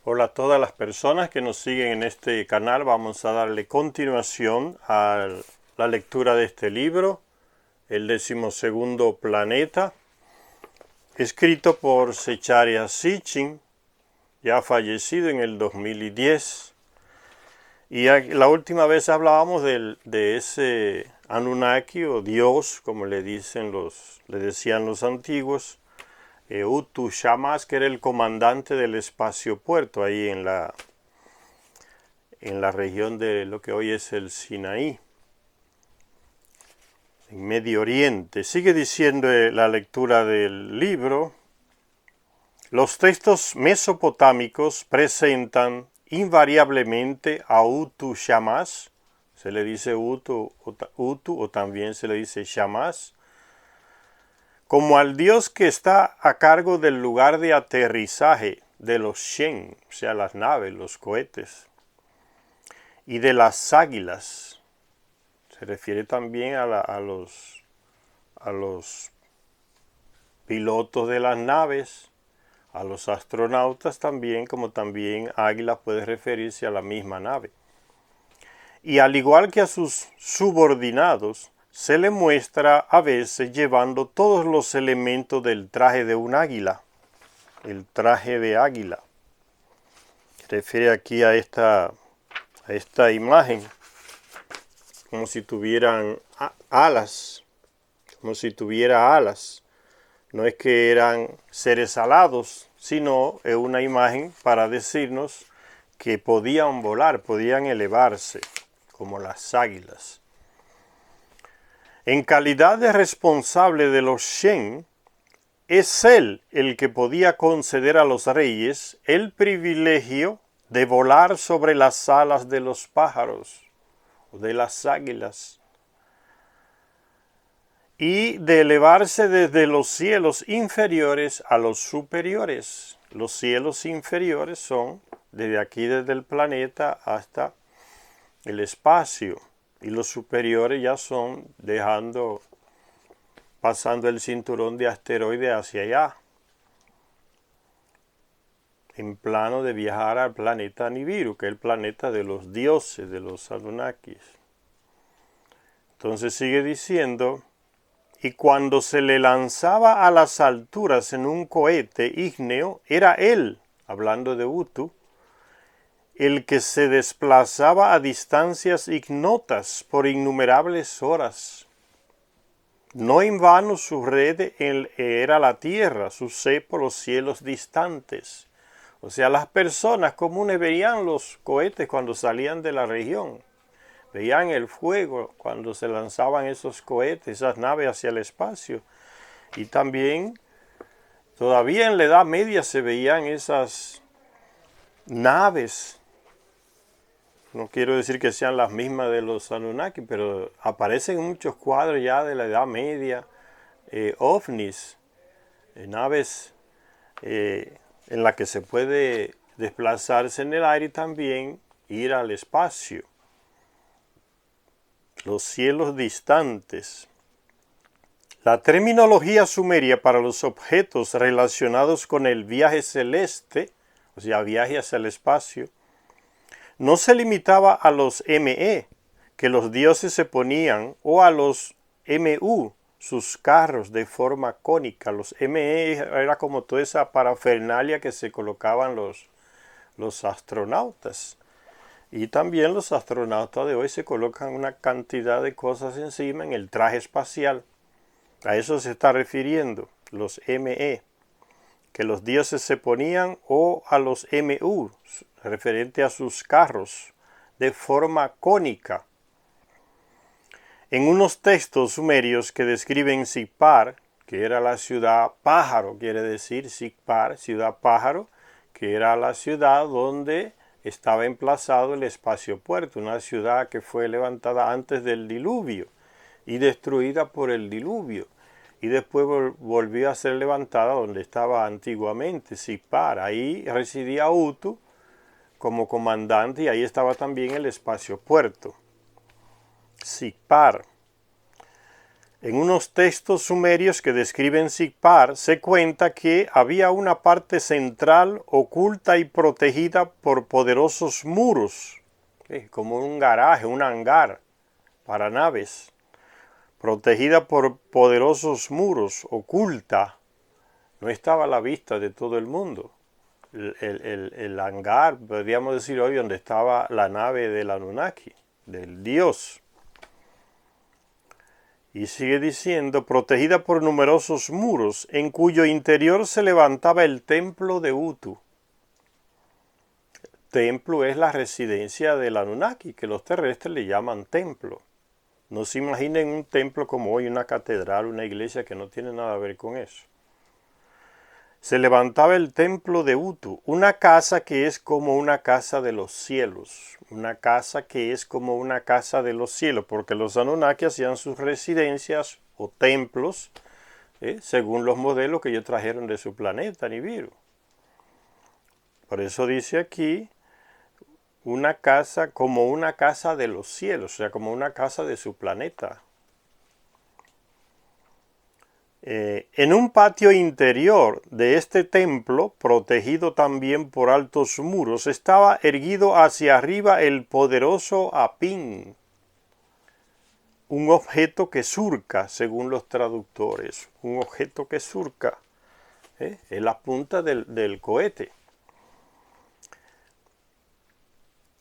Hola a todas las personas que nos siguen en este canal. Vamos a darle continuación a la lectura de este libro, el 12º Planeta, escrito por Zecharia Sitchin, ya fallecido en el 2010. Y la última vez hablábamos de ese Anunnaki o Dios, como le decían los antiguos, Utu Shamas, que era el comandante del espaciopuerto ahí en la región de lo que hoy es el Sinaí, en Medio Oriente. Sigue diciendo la lectura del libro: los textos mesopotámicos presentan invariablemente a Utu Shamas, se le dice Utu o también se le dice Shamas, como al dios que está a cargo del lugar de aterrizaje de los Shen, o sea, las naves, los cohetes, y de las águilas. Se refiere también a los pilotos de las naves, a los astronautas también, como también águila puede referirse a la misma nave. Y al igual que a sus subordinados, se le muestra a veces llevando todos los elementos del traje de un águila, el traje de águila. Se refiere aquí a esta imagen, como si tuvieran alas, como si tuviera alas. No es que eran seres alados, sino es una imagen para decirnos que podían volar, podían elevarse, como las águilas. En calidad de responsable de los Shen, es él el que podía conceder a los reyes el privilegio de volar sobre las alas de los pájaros o de las águilas y de elevarse desde los cielos inferiores a los superiores. Los cielos inferiores son desde aquí, desde el planeta hasta el espacio, y los superiores ya son pasando el cinturón de asteroides hacia allá, en plano de viajar al planeta Nibiru, que es el planeta de los dioses, de los Anunnakis. Entonces sigue diciendo: y cuando se le lanzaba a las alturas en un cohete ígneo, era él, hablando de Utu, el que se desplazaba a distancias ignotas por innumerables horas. No en vano su red era la tierra, su cepo los cielos distantes. O sea, las personas comunes veían los cohetes cuando salían de la región. Veían el fuego cuando se lanzaban esos cohetes, esas naves hacia el espacio. Y también, todavía en la Edad Media se veían esas naves. No quiero decir que sean las mismas de los Anunnaki, pero aparecen muchos cuadros ya de la Edad Media, ovnis, naves en las que se puede desplazarse en el aire y también ir al espacio. Los cielos distantes. La terminología sumeria para los objetos relacionados con el viaje celeste, o sea, viaje hacia el espacio, no se limitaba a los ME, que los dioses se ponían, o a los MU, sus carros de forma cónica. Los ME era como toda esa parafernalia que se colocaban los astronautas. Y también los astronautas de hoy se colocan una cantidad de cosas encima en el traje espacial. A eso se está refiriendo, los ME, que los dioses se ponían, o a los MU, referente a sus carros, de forma cónica. En unos textos sumerios que describen Sipar, que era la ciudad pájaro, quiere decir Sipar, ciudad pájaro, que era la ciudad donde estaba emplazado el espaciopuerto, una ciudad que fue levantada antes del diluvio y destruida por el diluvio, y después volvió a ser levantada donde estaba antiguamente Sipar. Ahí residía Utu como comandante, y ahí estaba también el espaciopuerto, Sipar. En unos textos sumerios que describen Sipar se cuenta que había una parte central oculta y protegida por poderosos muros, como un garaje, un hangar para naves, protegida por poderosos muros, oculta, no estaba a la vista de todo el mundo. El hangar, podríamos decir hoy, donde estaba la nave del Anunnaki, del dios. Y sigue diciendo, protegida por numerosos muros, en cuyo interior se levantaba el templo de Utu. Templo es la residencia del Anunnaki, que los terrestres le llaman templo. No se imaginen un templo como hoy, una catedral, una iglesia, que no tiene nada a ver con eso. Se levantaba el templo de Utu, una casa que es como una casa de los cielos, una casa que es como una casa de los cielos, porque los Anunnaki hacían sus residencias o templos según los modelos que ellos trajeron de su planeta Nibiru. Por eso dice aquí, una casa como una casa de los cielos, o sea, como una casa de su planeta. En un patio interior de este templo, protegido también por altos muros, estaba erguido hacia arriba el poderoso Apin, un objeto que surca, según los traductores, un objeto que surca, es la punta del cohete,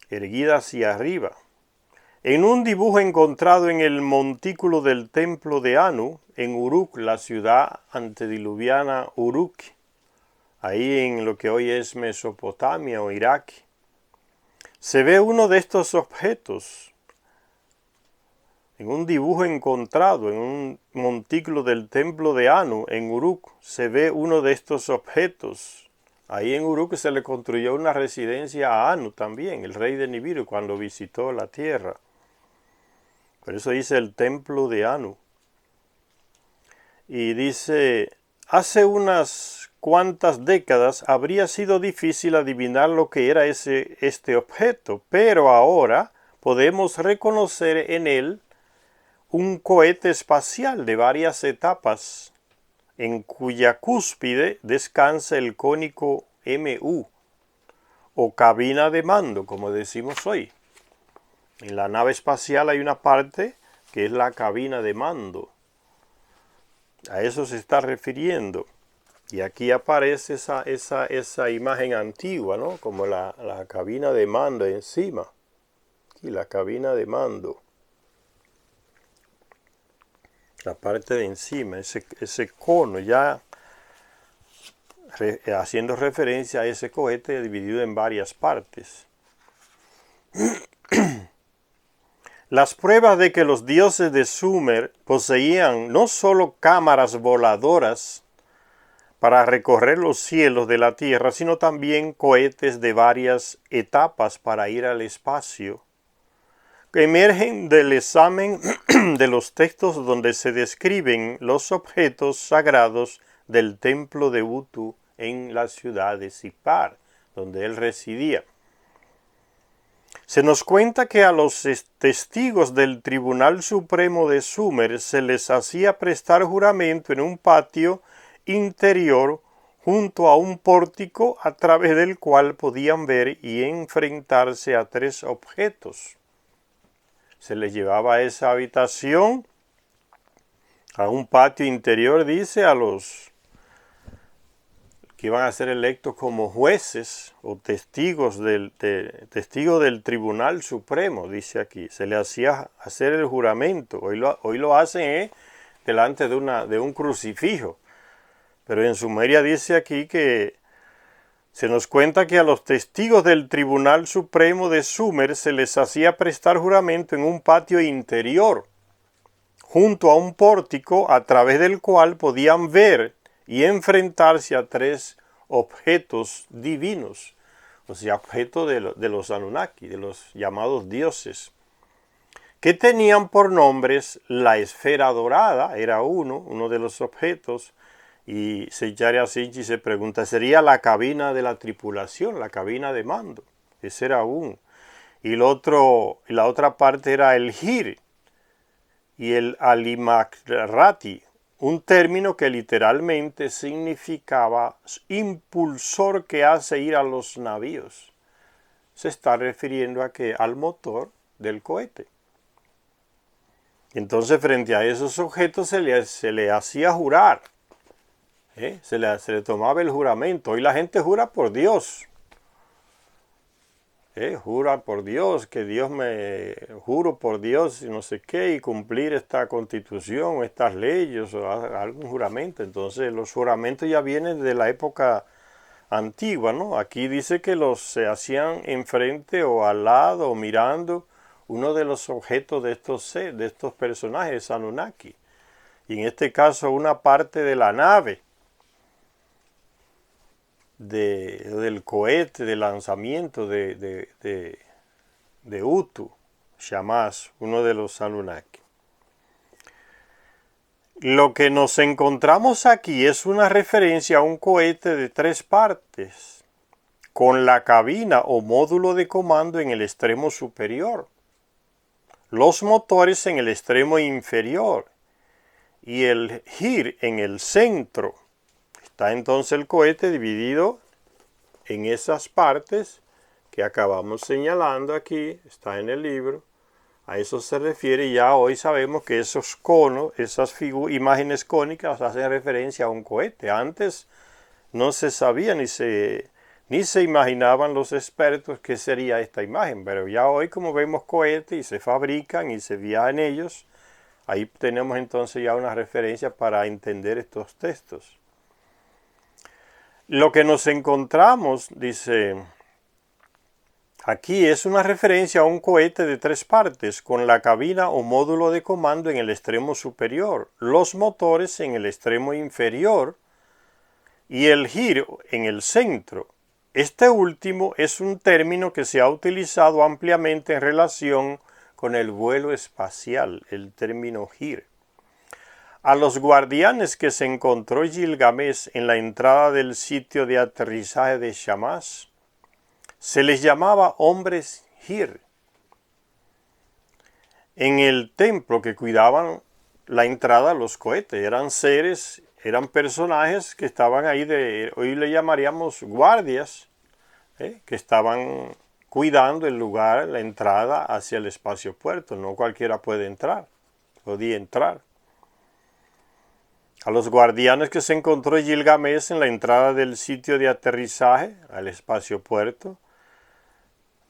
erguida hacia arriba. En un dibujo encontrado en el montículo del templo de Anu, en Uruk, la ciudad antediluviana Uruk, ahí en lo que hoy es Mesopotamia o Irak, se ve uno de estos objetos. En un dibujo encontrado en un montículo del templo de Anu, en Uruk, se ve uno de estos objetos. Ahí en Uruk se le construyó una residencia a Anu también, el rey de Nibiru, cuando visitó la tierra. Por eso dice el templo de Anu. Y dice, hace unas cuantas décadas habría sido difícil adivinar lo que era este objeto, pero ahora podemos reconocer en él un cohete espacial de varias etapas, en cuya cúspide descansa el cónico MU, o cabina de mando, como decimos hoy. En la nave espacial hay una parte que es la cabina de mando. A eso se está refiriendo. Y aquí aparece esa imagen antigua, ¿no? Como la cabina de mando encima. Aquí la cabina de mando. La parte de encima, ese cono, ya haciendo referencia a ese cohete dividido en varias partes. Las pruebas de que los dioses de Sumer poseían no solo cámaras voladoras para recorrer los cielos de la tierra, sino también cohetes de varias etapas para ir al espacio, que emergen del examen de los textos donde se describen los objetos sagrados del templo de Utu en la ciudad de Sipar, donde él residía. Se nos cuenta que a los testigos del Tribunal Supremo de Sumer se les hacía prestar juramento en un patio interior junto a un pórtico a través del cual podían ver y enfrentarse a tres objetos. Se les llevaba a esa habitación, a un patio interior, dice, a los que iban a ser electos como jueces o testigos del Tribunal Supremo, dice aquí. Se le hacía hacer el juramento. Hoy lo hacen delante de un crucifijo. Pero en Sumeria dice aquí que se nos cuenta que a los testigos del Tribunal Supremo de Sumer se les hacía prestar juramento en un patio interior, junto a un pórtico a través del cual podían ver y enfrentarse a tres objetos divinos, o sea, objetos de los Anunnaki, de los llamados dioses, que tenían por nombres la esfera dorada, era uno de los objetos, y Secharia Sinchi se pregunta, ¿sería la cabina de la tripulación, la cabina de mando? Ese era uno. Y la otra parte era el Gir, y el alimakrati, un término que literalmente significaba impulsor que hace ir a los navíos. Se está refiriendo al motor del cohete. Entonces, frente a esos objetos se le hacía jurar. Se le tomaba el juramento. Hoy la gente jura por Dios. Jura por Dios, que Dios juro por Dios y no sé qué, y cumplir esta constitución, estas leyes o algún juramento. Entonces los juramentos ya vienen de la época antigua, ¿no? Aquí dice que se hacían enfrente o al lado o mirando uno de los objetos de estos personajes Anunnaki. Y en este caso una parte de la nave del cohete de lanzamiento de Utu, Shamash, uno de los Anunnaki. Lo que nos encontramos aquí es una referencia a un cohete de 3 partes, con la cabina o módulo de comando en el extremo superior, los motores en el extremo inferior y el gir en el centro. Está entonces el cohete dividido en esas partes que acabamos señalando aquí, está en el libro. A eso se refiere, y ya hoy sabemos que esos conos, esas imágenes cónicas hacen referencia a un cohete. Antes no se sabía ni se imaginaban los expertos qué sería esta imagen, pero ya hoy como vemos cohetes y se fabrican y se viajan en ellos, ahí tenemos entonces ya una referencia para entender estos textos. Lo que nos encontramos, dice, aquí es una referencia a un cohete de 3 partes, con la cabina o módulo de comando en el extremo superior, los motores en el extremo inferior y el giro en el centro. Este último es un término que se ha utilizado ampliamente en relación con el vuelo espacial, el término gir. A los guardianes que se encontró Gilgamesh en la entrada del sitio de aterrizaje de Shamash, se les llamaba hombres Gir. En el templo que cuidaban la entrada a los cohetes, eran personajes que estaban ahí, hoy le llamaríamos guardias, que estaban cuidando el lugar, la entrada hacia el espacio puerto. No cualquiera podía entrar. A los guardianes que se encontró Gilgamesh en la entrada del sitio de aterrizaje al espacio puerto,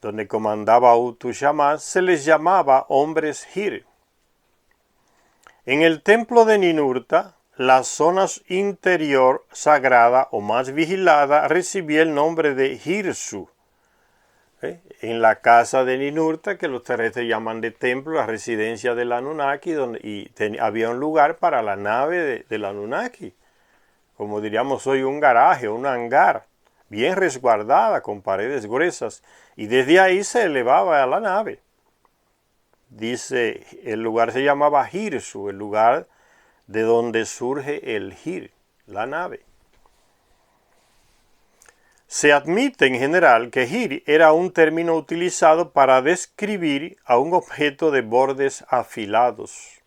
donde comandaba Utu Shamash, se les llamaba hombres Gir. En el templo de Ninurta, la zona interior sagrada o más vigilada recibía el nombre de Girsu. En la casa de Ninurta, que los terrestres llaman de templo, la residencia del Anunnaki, había un lugar para la nave del Anunnaki, como diríamos hoy un garaje, un hangar, bien resguardada con paredes gruesas, y desde ahí se elevaba a la nave. Dice, el lugar se llamaba Girsu, el lugar de donde surge el Gir, la nave. Se admite en general que Gir era un término utilizado para describir a un objeto de bordes afilados.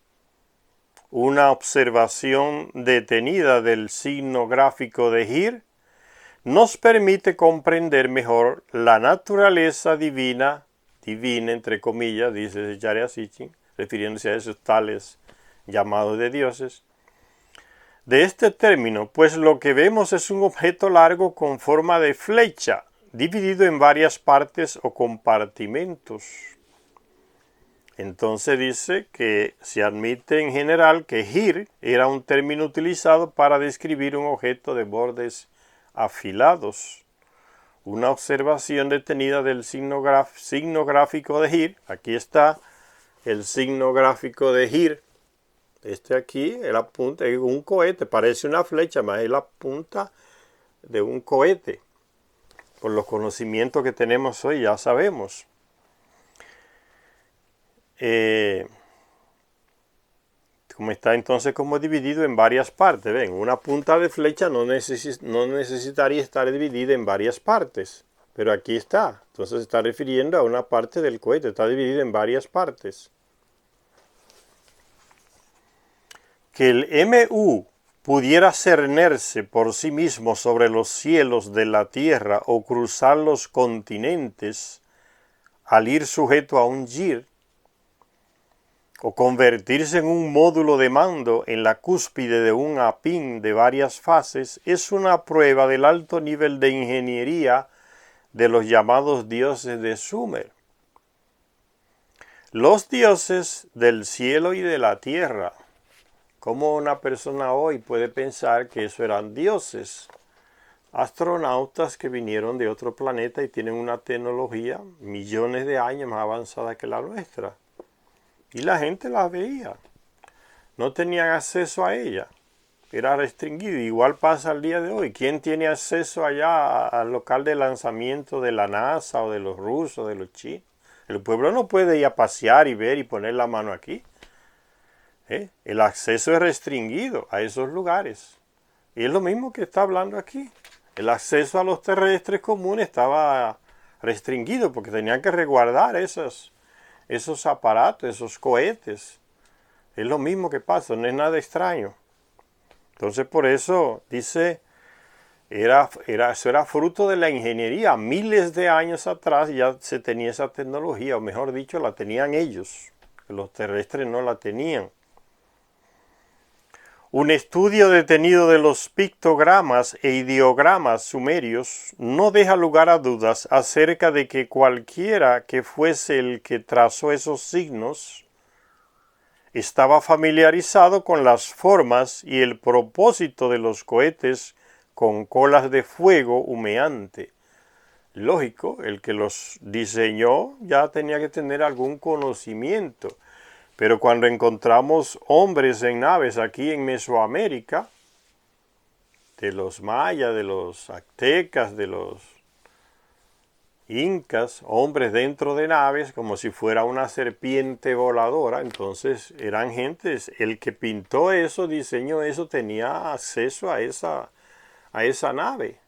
Una observación detenida del signo gráfico de Gir nos permite comprender mejor la naturaleza divina entre comillas, dice Yeria Sitchin, refiriéndose a esos tales llamados de dioses, de este término, pues lo que vemos es un objeto largo con forma de flecha, dividido en varias partes o compartimentos. Entonces dice que se admite en general que Gir era un término utilizado para describir un objeto de bordes afilados. Una observación detenida del signo gráfico de Gir. Aquí está el signo gráfico de Gir. Este aquí es la punta de un cohete, parece una flecha, más es la punta de un cohete. Por los conocimientos que tenemos hoy ya sabemos. Como está entonces como dividido en varias partes. Ven, una punta de flecha no necesitaría estar dividida en varias partes. Pero aquí está. Entonces se está refiriendo a una parte del cohete. Está dividido en varias partes. que el MU pudiera cernerse por sí mismo sobre los cielos de la tierra o cruzar los continentes al ir sujeto a un GIR, o convertirse en un módulo de mando en la cúspide de un APIN de varias fases, es una prueba del alto nivel de ingeniería de los llamados dioses de Sumer. Los dioses del cielo y de la tierra. ¿Cómo una persona hoy puede pensar que eso eran dioses? Astronautas que vinieron de otro planeta y tienen una tecnología millones de años más avanzada que la nuestra. Y la gente las veía. No tenían acceso a ella. Era restringido. Igual pasa al día de hoy. ¿Quién tiene acceso allá al local de lanzamiento de la NASA o de los rusos, de los chinos? El pueblo no puede ir a pasear y ver y poner la mano aquí. El acceso es restringido a esos lugares. Y es lo mismo que está hablando aquí. El acceso a los terrestres comunes estaba restringido porque tenían que resguardar esos aparatos, esos cohetes. Es lo mismo que pasa, no es nada extraño. Entonces por eso dice, eso era fruto de la ingeniería. Miles de años atrás ya se tenía esa tecnología, o mejor dicho, la tenían ellos. Los terrestres no la tenían. Un estudio detenido de los pictogramas e ideogramas sumerios no deja lugar a dudas acerca de que cualquiera que fuese el que trazó esos signos estaba familiarizado con las formas y el propósito de los cohetes con colas de fuego humeante. Lógico, el que los diseñó ya tenía que tener algún conocimiento. Pero cuando encontramos hombres en naves aquí en Mesoamérica, de los mayas, de los aztecas, de los incas, hombres dentro de naves como si fuera una serpiente voladora, entonces eran gentes, el que pintó eso, diseñó eso, tenía acceso a esa nave,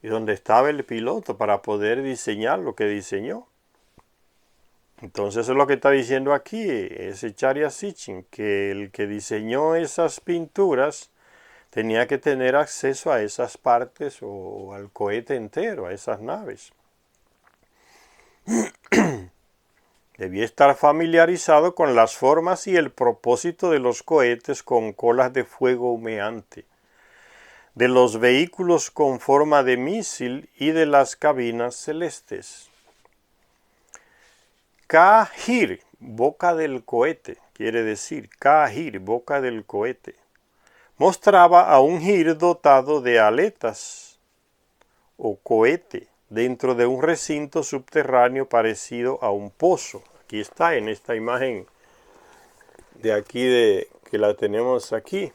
y donde estaba el piloto para poder diseñar lo que diseñó. Entonces eso es lo que está diciendo aquí, ese Charya Sitchin, que el que diseñó esas pinturas tenía que tener acceso a esas partes o al cohete entero, a esas naves. Debía estar familiarizado con las formas y el propósito de los cohetes con colas de fuego humeante, de los vehículos con forma de misil y de las cabinas celestes. Kahir, boca del cohete, quiere decir Kahir, boca del cohete, mostraba a un Hir dotado de aletas o cohete dentro de un recinto subterráneo parecido a un pozo. Aquí está en esta imagen de aquí que la tenemos aquí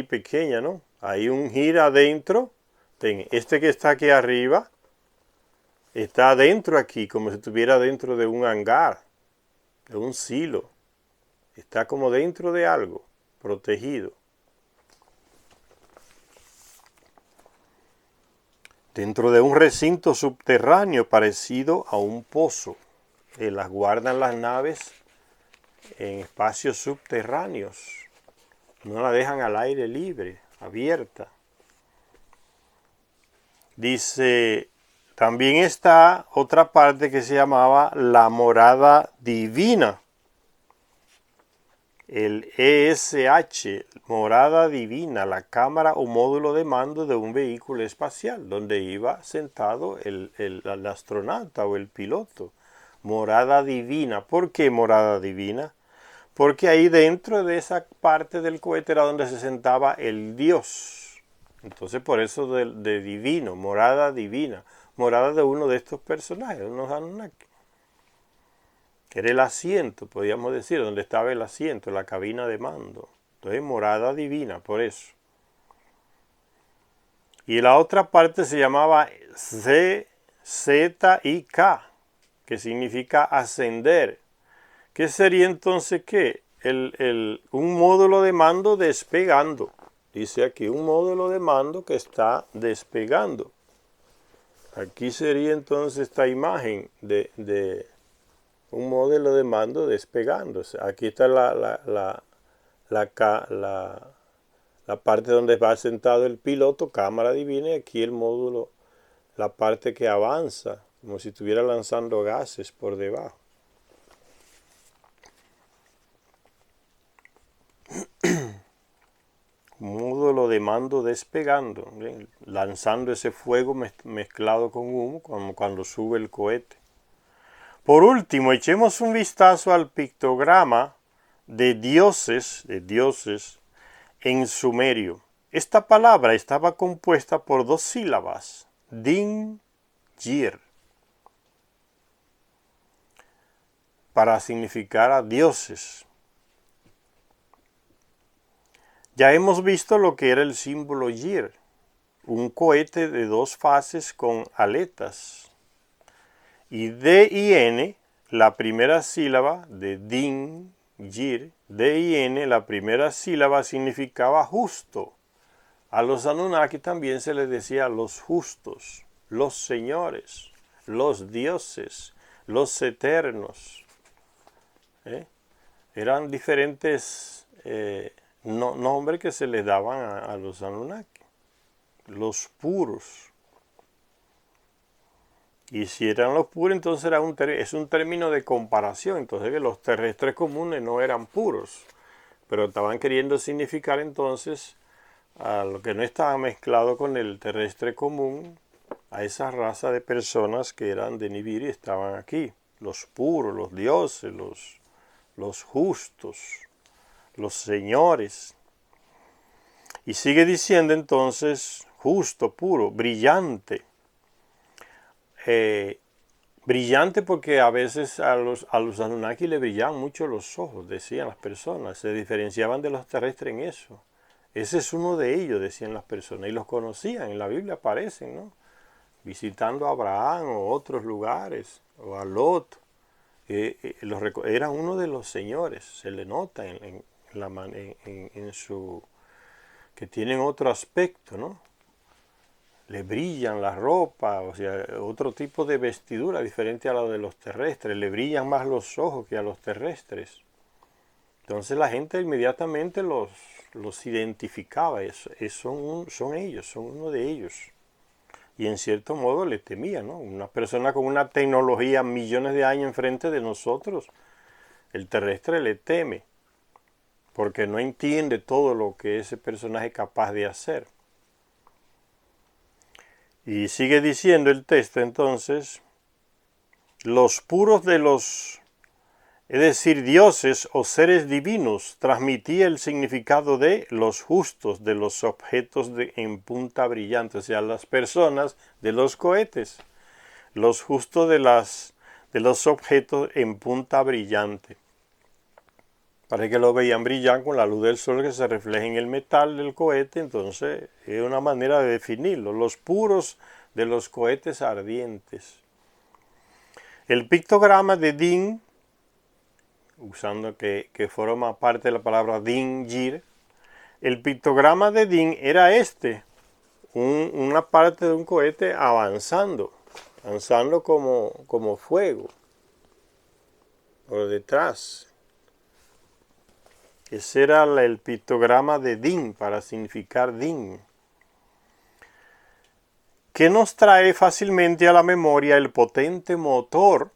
pequeña, ¿no? Hay un Hir adentro, este que está aquí arriba, está adentro aquí, como si estuviera dentro de un hangar, de un silo. Está como dentro de algo, protegido. Dentro de un recinto subterráneo parecido a un pozo. Las guardan las naves en espacios subterráneos. No la dejan al aire libre, abierta. Dice... También está otra parte que se llamaba la morada divina. El ESH, morada divina, la cámara o módulo de mando de un vehículo espacial, donde iba sentado el astronauta o el piloto. Morada divina. ¿Por qué morada divina? Porque ahí dentro de esa parte del cohete era donde se sentaba el Dios. Entonces por eso de divino, morada divina. Morada de uno de estos personajes, unos Anunnaki. Era el asiento, podríamos decir, donde estaba el asiento, la cabina de mando. Entonces, morada divina, por eso. Y la otra parte se llamaba C, Z y K, que significa ascender. ¿Qué sería entonces qué? Un módulo de mando despegando. Dice aquí, un módulo de mando que está despegando. Aquí sería entonces esta imagen un modelo de mando despegándose. Aquí está la parte donde va sentado el piloto, cámara divina, y aquí el módulo, la parte que avanza, como si estuviera lanzando gases por debajo. Módulo de mando despegando, ¿bien? Lanzando ese fuego mezclado con humo como cuando sube el cohete. Por último, echemos un vistazo al pictograma de dioses en sumerio. Esta palabra estaba compuesta por 2 sílabas, din, yir, para significar a dioses. Ya hemos visto lo que era el símbolo yir, un cohete de 2 fases con aletas. Y D y N, la primera sílaba de din, yir, D y N, la primera sílaba significaba justo. A los Anunnaki también se les decía los justos, los señores, los dioses, los eternos. Eran diferentes nombres que se les daban a los Anunnaki, los puros. Y si eran los puros, entonces es un término de comparación. Entonces que los terrestres comunes no eran puros, pero estaban queriendo significar entonces a lo que no estaba mezclado con el terrestre común, a esa raza de personas que eran de Nibiru y estaban aquí. Los puros, los dioses, los justos, los señores. Y sigue diciendo entonces justo, puro, brillante. Brillante porque a veces a los Anunnaki le brillaban mucho los ojos, decían las personas, se diferenciaban de los terrestres en eso. Ese es uno de ellos, decían las personas, y los conocían, en la Biblia aparecen, ¿no? Visitando a Abraham o otros lugares, o a Lot, era uno de los señores, se le nota en su, que tienen otro aspecto, ¿no? Le brillan la ropa, o sea, otro tipo de vestidura diferente a la de los terrestres, le brillan más los ojos que a los terrestres. Entonces la gente inmediatamente los identificaba, son ellos, son uno de ellos. Y en cierto modo le temía, ¿no? Una persona con una tecnología millones de años enfrente de nosotros, el terrestre le teme, porque no entiende todo lo que ese personaje es capaz de hacer. Y sigue diciendo el texto entonces, los puros de los, es decir, dioses o seres divinos, transmitía el significado de los justos, de los objetos en punta brillante, o sea, las personas de los cohetes, los justos de los objetos en punta brillante. Parece que lo veían brillar con la luz del sol que se refleja en el metal del cohete, entonces es una manera de definirlo, los puros de los cohetes ardientes. El pictograma de Din, usando que forma parte de la palabra Din Yir, el pictograma de Din era una parte de un cohete avanzando como fuego por detrás. Ese era el pictograma de Din, para significar Din, que nos trae fácilmente a la memoria el potente motor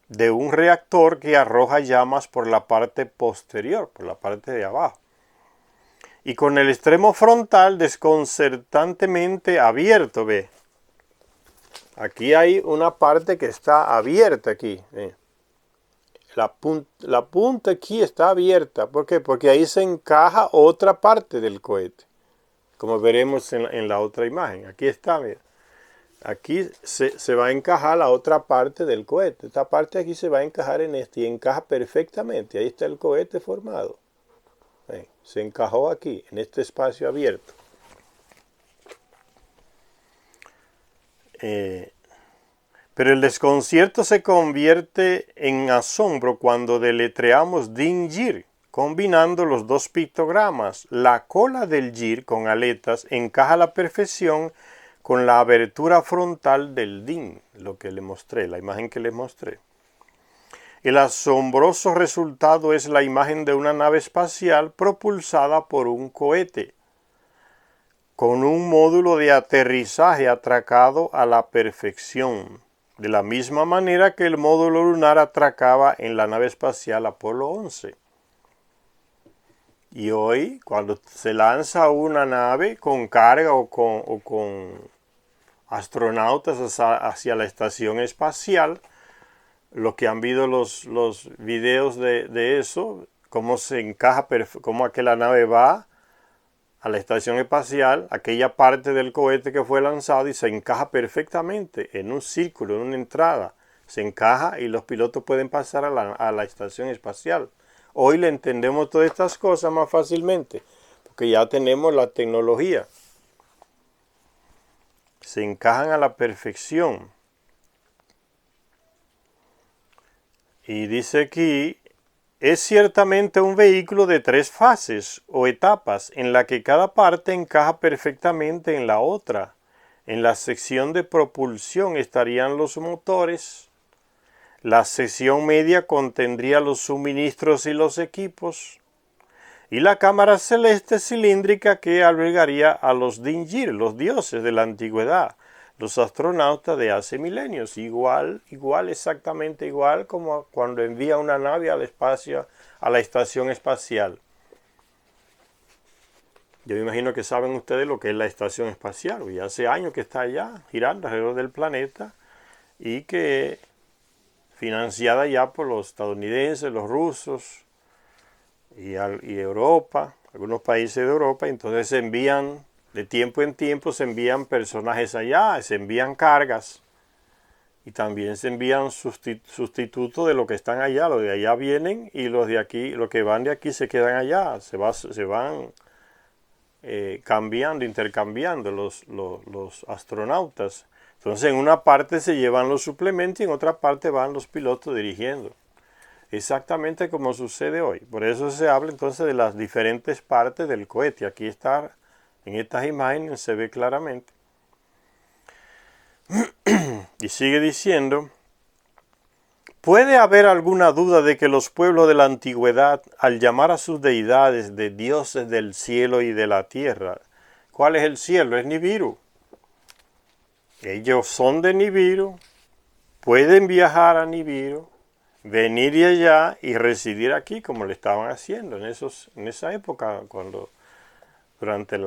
de un reactor que arroja llamas por la parte posterior, por la parte de abajo, y con el extremo frontal desconcertantemente abierto, ve. Aquí hay una parte que está abierta aquí, ve. La punta aquí está abierta. ¿Por qué? Porque ahí se encaja otra parte del cohete, como veremos en la otra imagen. Aquí está, mira. Aquí se va a encajar la otra parte del cohete. Esta parte aquí se va a encajar en este y encaja perfectamente. Ahí está el cohete formado. Se encajó aquí, en este espacio abierto. Pero el desconcierto se convierte en asombro cuando deletreamos Din Yir, combinando los dos pictogramas. La cola del Yir con aletas encaja a la perfección con la abertura frontal del Din, lo que le mostré, la imagen que les mostré. El asombroso resultado es la imagen de una nave espacial propulsada por un cohete, con un módulo de aterrizaje atracado a la perfección, de la misma manera que el módulo lunar atracaba en la nave espacial Apolo 11. Y hoy, cuando se lanza una nave con carga o con astronautas hacia la estación espacial, los que han visto los videos de eso, cómo se encaja, cómo aquella nave va a la estación espacial, aquella parte del cohete que fue lanzado y se encaja perfectamente en un círculo, en una entrada. Se encaja y los pilotos pueden pasar a la estación espacial. Hoy le entendemos todas estas cosas más fácilmente, porque ya tenemos la tecnología. Se encajan a la perfección. Y dice aquí, es ciertamente un vehículo de 3 fases o etapas en la que cada parte encaja perfectamente en la otra. En la sección de propulsión estarían los motores. La sección media contendría los suministros y los equipos. Y la cámara celeste cilíndrica que albergaría a los Dingir, los dioses de la antigüedad, los astronautas de hace milenios, exactamente igual como cuando envía una nave al espacio, a la estación espacial. Yo me imagino que saben ustedes lo que es la estación espacial, y hace años que está allá, girando alrededor del planeta, y que financiada ya por los estadounidenses, los rusos y Europa, algunos países de Europa. Entonces se envían, de tiempo en tiempo se envían personajes allá, se envían cargas y también se envían sustitutos de los que están allá. Los de allá vienen y los de aquí, los que van de aquí se quedan allá, se van cambiando, intercambiando los astronautas. Entonces en una parte se llevan los suplementos y en otra parte van los pilotos dirigiendo. Exactamente como sucede hoy. Por eso se habla entonces de las diferentes partes del cohete. Aquí está, en estas imágenes se ve claramente. Y sigue diciendo, ¿puede haber alguna duda de que los pueblos de la antigüedad, al llamar a sus deidades de dioses del cielo y de la tierra, ¿cuál es el cielo? Es Nibiru. Ellos son de Nibiru, pueden viajar a Nibiru, venir de allá y residir aquí como le estaban haciendo en esa época, cuando durante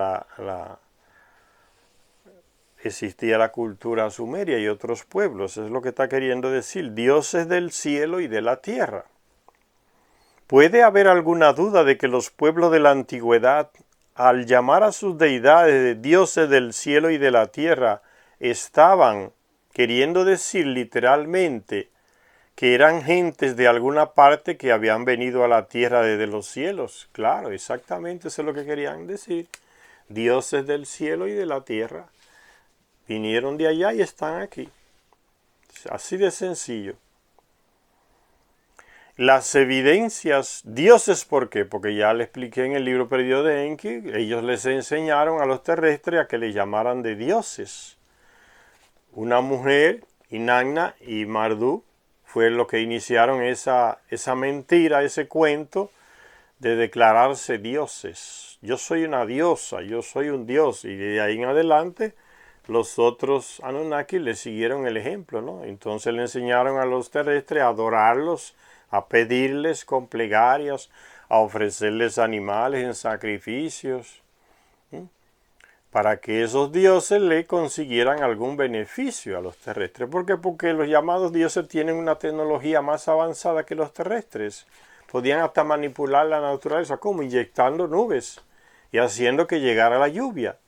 existía la cultura sumeria y otros pueblos. Es lo que está queriendo decir, dioses del cielo y de la tierra. ¿Puede haber alguna duda de que los pueblos de la antigüedad, al llamar a sus deidades de dioses del cielo y de la tierra, estaban queriendo decir literalmente que eran gentes de alguna parte que habían venido a la tierra desde los cielos? Claro, exactamente eso es lo que querían decir. Dioses del cielo y de la tierra. Vinieron de allá y están aquí. Así de sencillo. Las evidencias, dioses, ¿por qué? Porque ya le expliqué en el libro perdido de Enki, ellos les enseñaron a los terrestres a que les llamaran de dioses. Una mujer, Inanna y Marduk, fue lo que iniciaron esa mentira, ese cuento de declararse dioses. Yo soy una diosa, yo soy un dios. Y de ahí en adelante los otros Anunnaki le siguieron el ejemplo, ¿no? Entonces le enseñaron a los terrestres a adorarlos, a pedirles con plegarias, a ofrecerles animales en sacrificios, para que esos dioses le consiguieran algún beneficio a los terrestres. ¿Por qué? Porque los llamados dioses tienen una tecnología más avanzada que los terrestres. Podían hasta manipular la naturaleza, como inyectando nubes y haciendo que llegara la lluvia.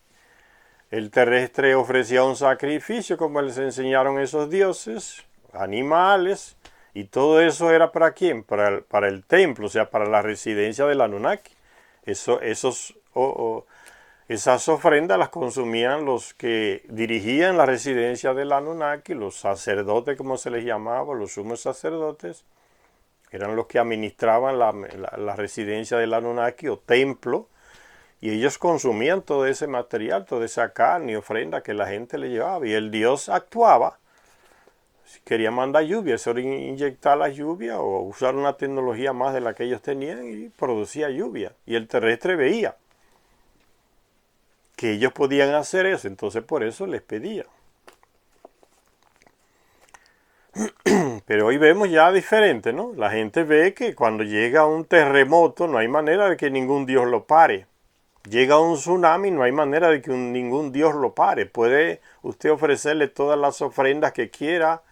El terrestre ofrecía un sacrificio, como les enseñaron esos dioses, animales, y todo eso era ¿para quién? Para el templo, o sea, para la residencia del Anunnaki. Esas ofrendas las consumían los que dirigían la residencia del Anunnaki, los sacerdotes, como se les llamaba, los sumos sacerdotes, eran los que administraban la residencia del Anunnaki o templo, y ellos consumían todo ese material, toda esa carne y ofrenda que la gente le llevaba, y el dios actuaba Si quería mandar lluvia, eso era inyectar la lluvia o usar una tecnología más de la que ellos tenían y producía lluvia. Y el terrestre veía que ellos podían hacer eso, entonces por eso les pedía. Pero hoy vemos ya diferente, ¿no? La gente ve que cuando llega un terremoto no hay manera de que ningún Dios lo pare. Llega un tsunami, no hay manera de que ningún Dios lo pare. Puede usted ofrecerle todas las ofrendas que quiera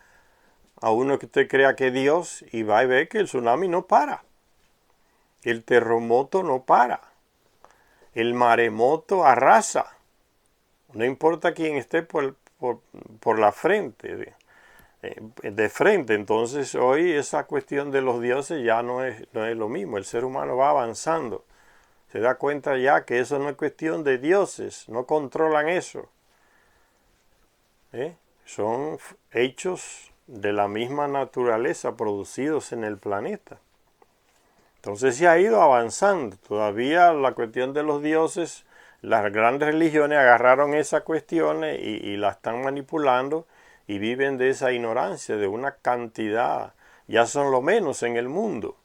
a uno que usted crea que es Dios y va a ver que el tsunami no para. El terremoto no para. El maremoto arrasa. No importa quién esté por la frente, de frente. Entonces hoy esa cuestión de los dioses ya no es lo mismo. El ser humano va avanzando. Se da cuenta ya que eso no es cuestión de dioses. No controlan eso. Son hechos de la misma naturaleza producidos en el planeta. Entonces se ha ido avanzando. Todavía la cuestión de los dioses, las grandes religiones agarraron esas cuestiones y las están manipulando y viven de esa ignorancia, de una cantidad. Ya son lo menos en el mundo.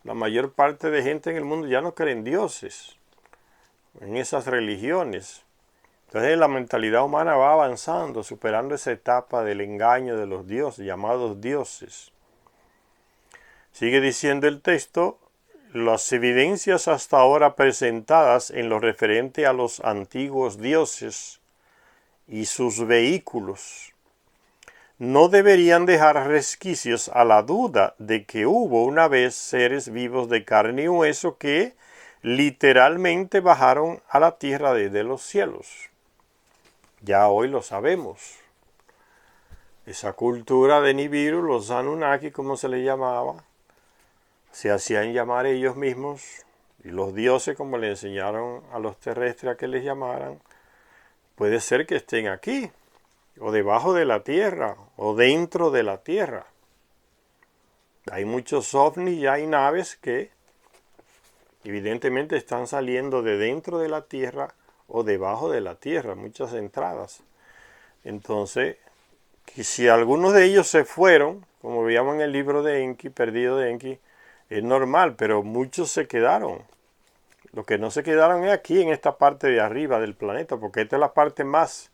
La mayor parte de gente en el mundo ya no cree en dioses, en esas religiones. Entonces la mentalidad humana va avanzando, superando esa etapa del engaño de los dioses, llamados dioses. Sigue diciendo el texto, las evidencias hasta ahora presentadas en lo referente a los antiguos dioses y sus vehículos no deberían dejar resquicios a la duda de que hubo una vez seres vivos de carne y hueso que literalmente bajaron a la tierra desde los cielos. Ya hoy lo sabemos. Esa cultura de Nibiru, los Anunnaki, como se le llamaba, se hacían llamar ellos mismos, y los dioses, como le enseñaron a los terrestres a que les llamaran, puede ser que estén aquí, o debajo de la tierra, o dentro de la tierra. Hay muchos ovnis y hay naves que evidentemente están saliendo de dentro de la tierra o debajo de la tierra, muchas entradas. Entonces, que si algunos de ellos se fueron, como veíamos en el libro de Enki, Perdido de Enki, es normal, pero muchos se quedaron. Los que no se quedaron es aquí, en esta parte de arriba del planeta, porque esta es la parte más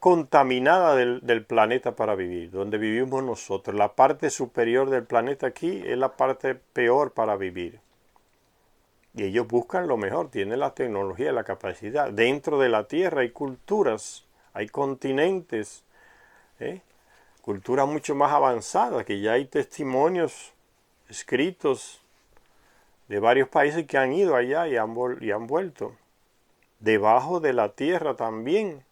contaminada del planeta para vivir, donde vivimos nosotros. La parte superior del planeta aquí es la parte peor para vivir. Y ellos buscan lo mejor, tienen la tecnología, la capacidad. Dentro de la Tierra hay culturas, hay continentes, culturas mucho más avanzadas, que ya hay testimonios escritos de varios países que han ido allá y han vuelto. Debajo de la Tierra también.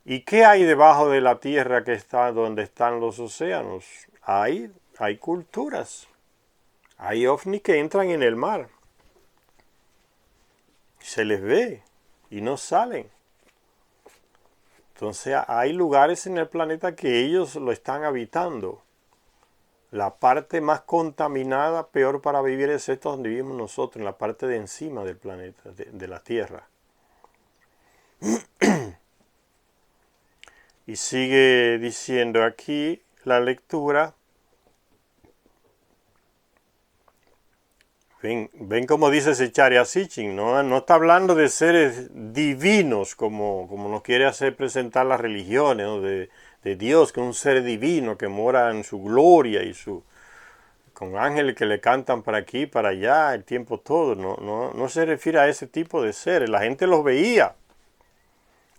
¿Y qué hay debajo de la Tierra que está donde están los océanos? Hay culturas. Hay ovnis que entran en el mar. Se les ve y no salen. Entonces hay lugares en el planeta que ellos lo están habitando. La parte más contaminada, peor para vivir, es esta donde vivimos nosotros, en la parte de encima del planeta, de la Tierra. Y sigue diciendo aquí la lectura. Ven como dice Zecharia Sitchin, no está hablando de seres divinos como nos quiere hacer presentar las religiones, ¿no? de Dios, que es un ser divino que mora en su gloria y con ángeles que le cantan para aquí, para allá, el tiempo todo. No se refiere a ese tipo de seres. La gente los veía,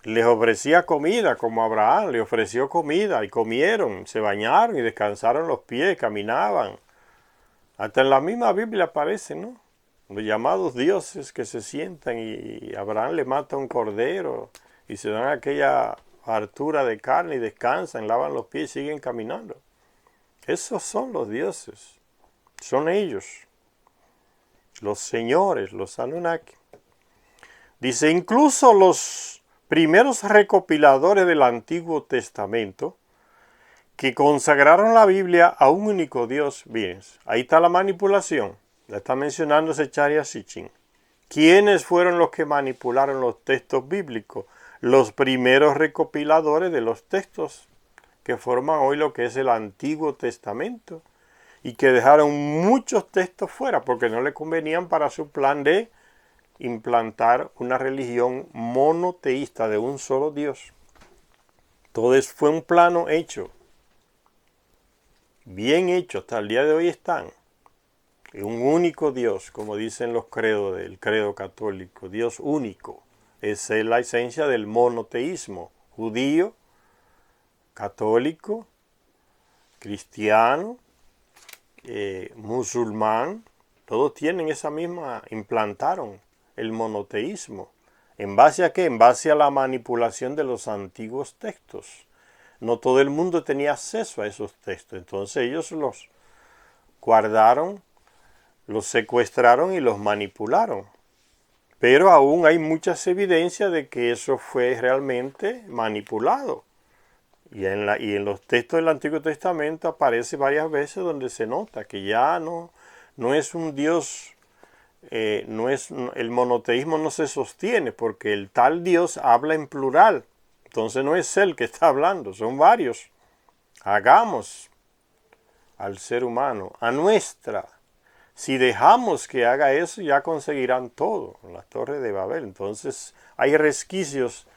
les ofrecía comida, como Abraham le ofreció comida y comieron, se bañaron y descansaron los pies, caminaban. Hasta en la misma Biblia aparece, ¿no? Los llamados dioses que se sientan y Abraham le mata un cordero y se dan aquella hartura de carne y descansan, lavan los pies y siguen caminando. Esos son los dioses. Son ellos. Los señores, los Anunnaki. Dice, incluso los primeros recopiladores del Antiguo Testamento que consagraron la Biblia a un único Dios. Bien, ahí está la manipulación. La está mencionando Zecharia Sitchin. ¿Quiénes fueron los que manipularon los textos bíblicos? los primeros recopiladores de los textos que forman hoy lo que es el Antiguo Testamento y que dejaron muchos textos fuera porque no le convenían para su plan de implantar una religión monoteísta de un solo Dios. Entonces fue un plano hecho, bien hecho, hasta el día de hoy están. Un único Dios, como dicen los credos del credo católico, Dios único. Esa es la esencia del monoteísmo, judío, católico, cristiano, musulmán, todos tienen esa misma, implantaron el monoteísmo. ¿En base a qué? En base a la manipulación de los antiguos textos. No todo el mundo tenía acceso a esos textos, entonces ellos los guardaron, los secuestraron y los manipularon. Pero aún hay muchas evidencias de que eso fue realmente manipulado. Y en los textos del Antiguo Testamento aparece varias veces donde se nota que ya no es un Dios, el monoteísmo no se sostiene porque el tal Dios habla en plural. Entonces no es él que está hablando, son varios. Hagamos al ser humano a nuestra. Si dejamos que haga eso, ya conseguirán todo, las torres de Babel. Entonces hay resquicios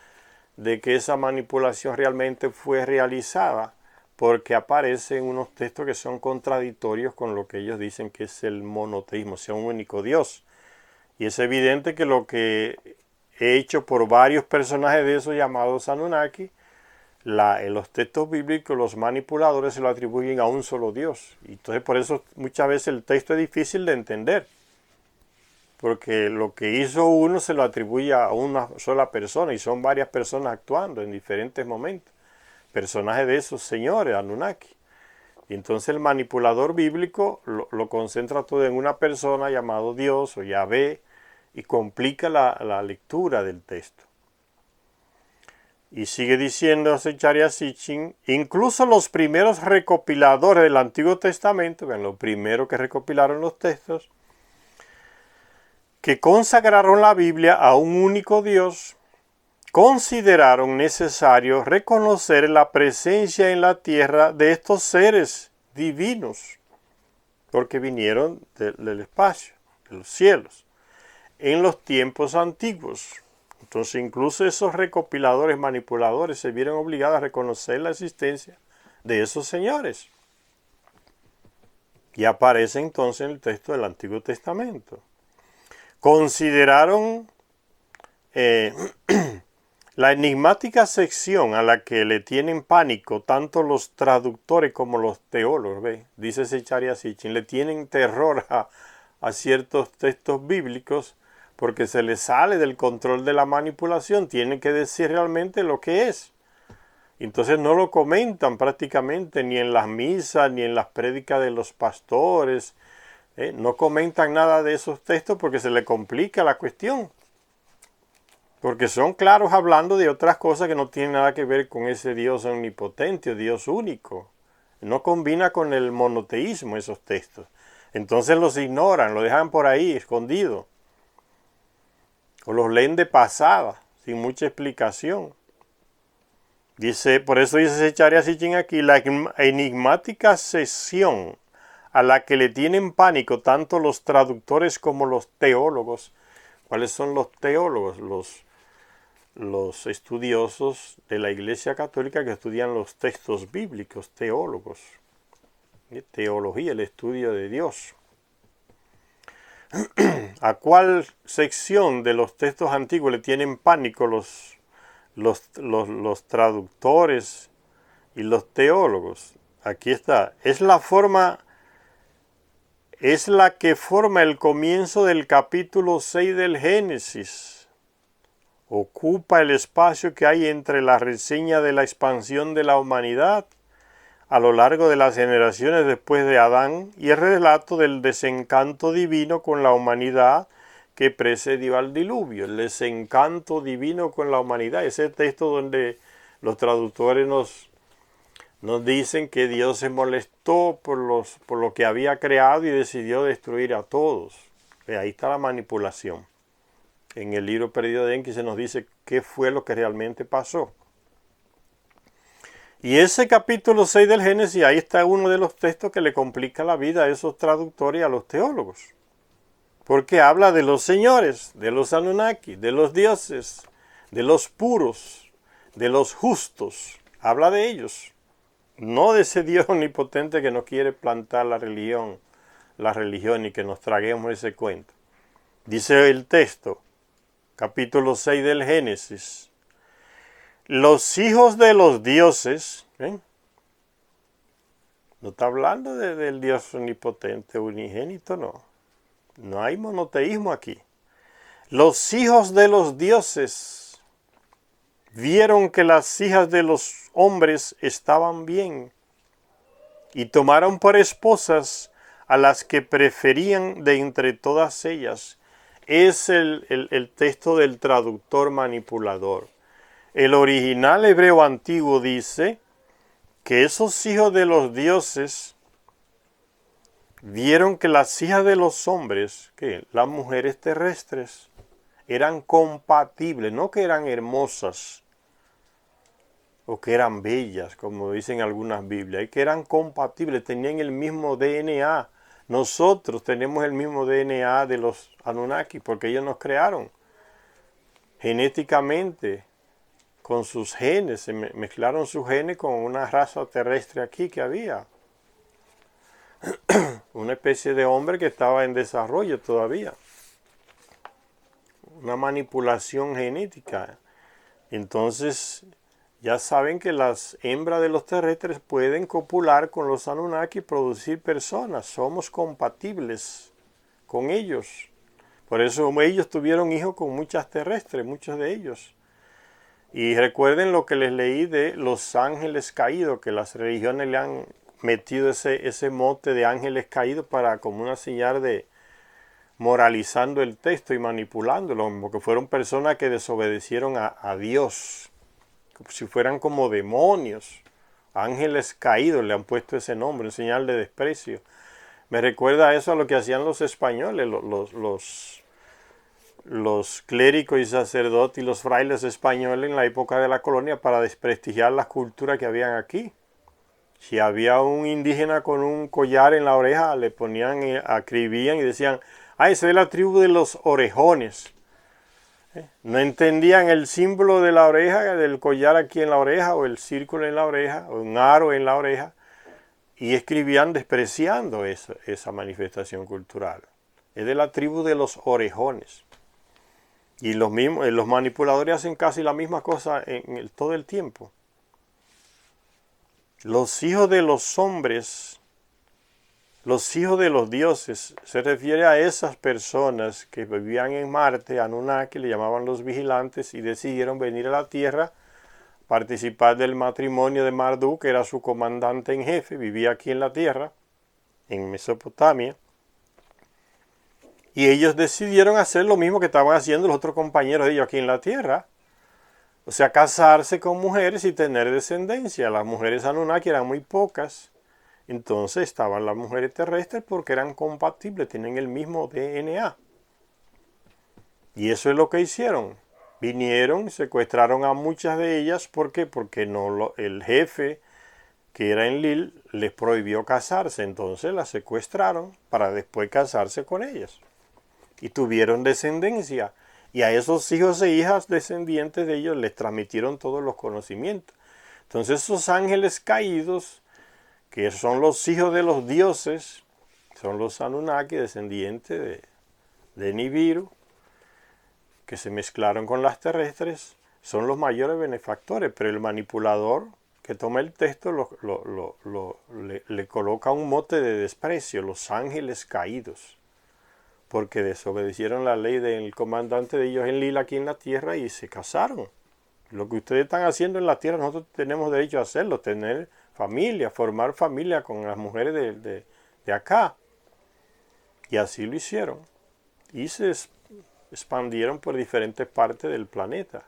de que esa manipulación realmente fue realizada porque aparecen unos textos que son contradictorios con lo que ellos dicen que es el monoteísmo, o sea, un único Dios. Y es evidente que lo que he hecho por varios personajes de esos llamados Anunnaki, en los textos bíblicos los manipuladores se lo atribuyen a un solo Dios. Y entonces por eso muchas veces el texto es difícil de entender. Porque lo que hizo uno se lo atribuye a una sola persona y son varias personas actuando en diferentes momentos. Personajes de esos señores, Anunnaki. Y entonces el manipulador bíblico lo concentra todo en una persona llamado Dios o Yahvé y complica la lectura del texto. Y sigue diciendo Zecharia Sitchin, incluso los primeros recopiladores del Antiguo Testamento, vean, lo primero que recopilaron los textos, que consagraron la Biblia a un único Dios, consideraron necesario reconocer la presencia en la tierra de estos seres divinos, porque vinieron del espacio, de los cielos, en los tiempos antiguos. Entonces incluso esos recopiladores, manipuladores, se vieron obligados a reconocer la existencia de esos señores. Y aparece entonces en el texto del Antiguo Testamento. Consideraron la enigmática sección a la que le tienen pánico tanto los traductores como los teólogos, ¿ve? Dice Zecharia Sitchin, le tienen terror a ciertos textos bíblicos porque se les sale del control de la manipulación, tienen que decir realmente lo que es. Entonces no lo comentan prácticamente ni en las misas ni en las prédicas de los pastores. No comentan nada de esos textos porque se le complica la cuestión. Porque son claros hablando de otras cosas que no tienen nada que ver con ese Dios omnipotente o Dios único. No combina con el monoteísmo esos textos. Entonces los ignoran, lo dejan por ahí escondido. O los leen de pasada, sin mucha explicación. Por eso dice Zecharia Sitchin aquí, la enigmática sección a la que le tienen pánico tanto los traductores como los teólogos. ¿Cuáles son los teólogos? Los estudiosos de la Iglesia Católica que estudian los textos bíblicos, teólogos. Teología, el estudio de Dios. ¿A cuál sección de los textos antiguos le tienen pánico los traductores y los teólogos? Aquí está. Es la que forma el comienzo del capítulo 6 del Génesis. Ocupa el espacio que hay entre la reseña de la expansión de la humanidad a lo largo de las generaciones después de Adán y el relato del desencanto divino con la humanidad que precedió al diluvio. El desencanto divino con la humanidad, ese texto donde los traductores nos dicen que Dios se molestó por lo que había creado y decidió destruir a todos. Ahí está la manipulación. En el libro perdido de Enki se nos dice qué fue lo que realmente pasó. Y ese capítulo 6 del Génesis, ahí está uno de los textos que le complica la vida a esos traductores y a los teólogos. Porque habla de los señores, de los Anunnaki, de los dioses, de los puros, de los justos. Habla de ellos. No de ese Dios omnipotente que no quiere plantar la religión y que nos traguemos ese cuento. Dice el texto, capítulo 6 del Génesis, los hijos de los dioses, ¿ven? No está hablando del Dios omnipotente, unigénito, no. No hay monoteísmo aquí. Los hijos de los dioses vieron que las hijas de los hombres estaban bien y tomaron por esposas a las que preferían de entre todas ellas. Es el texto del traductor manipulador. El original hebreo antiguo dice que esos hijos de los dioses vieron que las hijas de los hombres, que las mujeres terrestres, eran compatibles, no que eran hermosas o que eran bellas, como dicen algunas Biblias, y que eran compatibles, tenían el mismo DNA. Nosotros tenemos el mismo DNA de los Anunnaki, porque ellos nos crearon genéticamente con sus genes, se mezclaron sus genes con una raza terrestre aquí que había. Una especie de hombre que estaba en desarrollo todavía. Una manipulación genética. Entonces, ya saben que las hembras de los terrestres pueden copular con los Anunnaki y producir personas. Somos compatibles con ellos. Por eso ellos tuvieron hijos con muchas terrestres, muchos de ellos. Y recuerden lo que les leí de los ángeles caídos, que las religiones le han metido ese mote de ángeles caídos para como una señal de moralizando el texto y manipulándolo, porque fueron personas que desobedecieron a Dios, como si fueran como demonios. Ángeles caídos le han puesto ese nombre, en señal de desprecio. Me recuerda eso a lo que hacían los españoles, los clérigos y sacerdotes y los frailes españoles en la época de la colonia para desprestigiar las culturas que habían aquí. Si había un indígena con un collar en la oreja, le ponían, acribían y decían, ese es la tribu de los orejones. No entendían el símbolo de la oreja, del collar aquí en la oreja, o el círculo en la oreja, o un aro en la oreja, y escribían despreciando esa manifestación cultural. Es de la tribu de los orejones. Y los manipuladores hacen casi la misma cosa todo el tiempo. Los hijos de los hombres, los hijos de los dioses, se refiere a esas personas que vivían en Marte, Anunnaki, le llamaban los vigilantes, y decidieron venir a la Tierra, participar del matrimonio de Marduk, que era su comandante en jefe, vivía aquí en la Tierra, en Mesopotamia. Y ellos decidieron hacer lo mismo que estaban haciendo los otros compañeros de ellos aquí en la Tierra. O sea, casarse con mujeres y tener descendencia. Las mujeres Anunnaki eran muy pocas. Entonces estaban las mujeres terrestres porque eran compatibles, tenían el mismo DNA. Y eso es lo que hicieron. Vinieron, secuestraron a muchas de ellas. ¿Por qué? Porque el jefe, que era Enlil, les prohibió casarse. Entonces las secuestraron para después casarse con ellas. Y tuvieron descendencia. Y a esos hijos e hijas descendientes de ellos les transmitieron todos los conocimientos. Entonces esos ángeles caídos, que son los hijos de los dioses, son los Anunnaki, descendientes de Nibiru, que se mezclaron con las terrestres, son los mayores benefactores. Pero el manipulador que toma el texto le coloca un mote de desprecio, los ángeles caídos, porque desobedecieron la ley del comandante de ellos Enlil aquí en la tierra y se casaron. Lo que ustedes están haciendo en la tierra, nosotros tenemos derecho a hacerlo, tener familia, formar familia con las mujeres de acá. Y así lo hicieron. Y se expandieron por diferentes partes del planeta.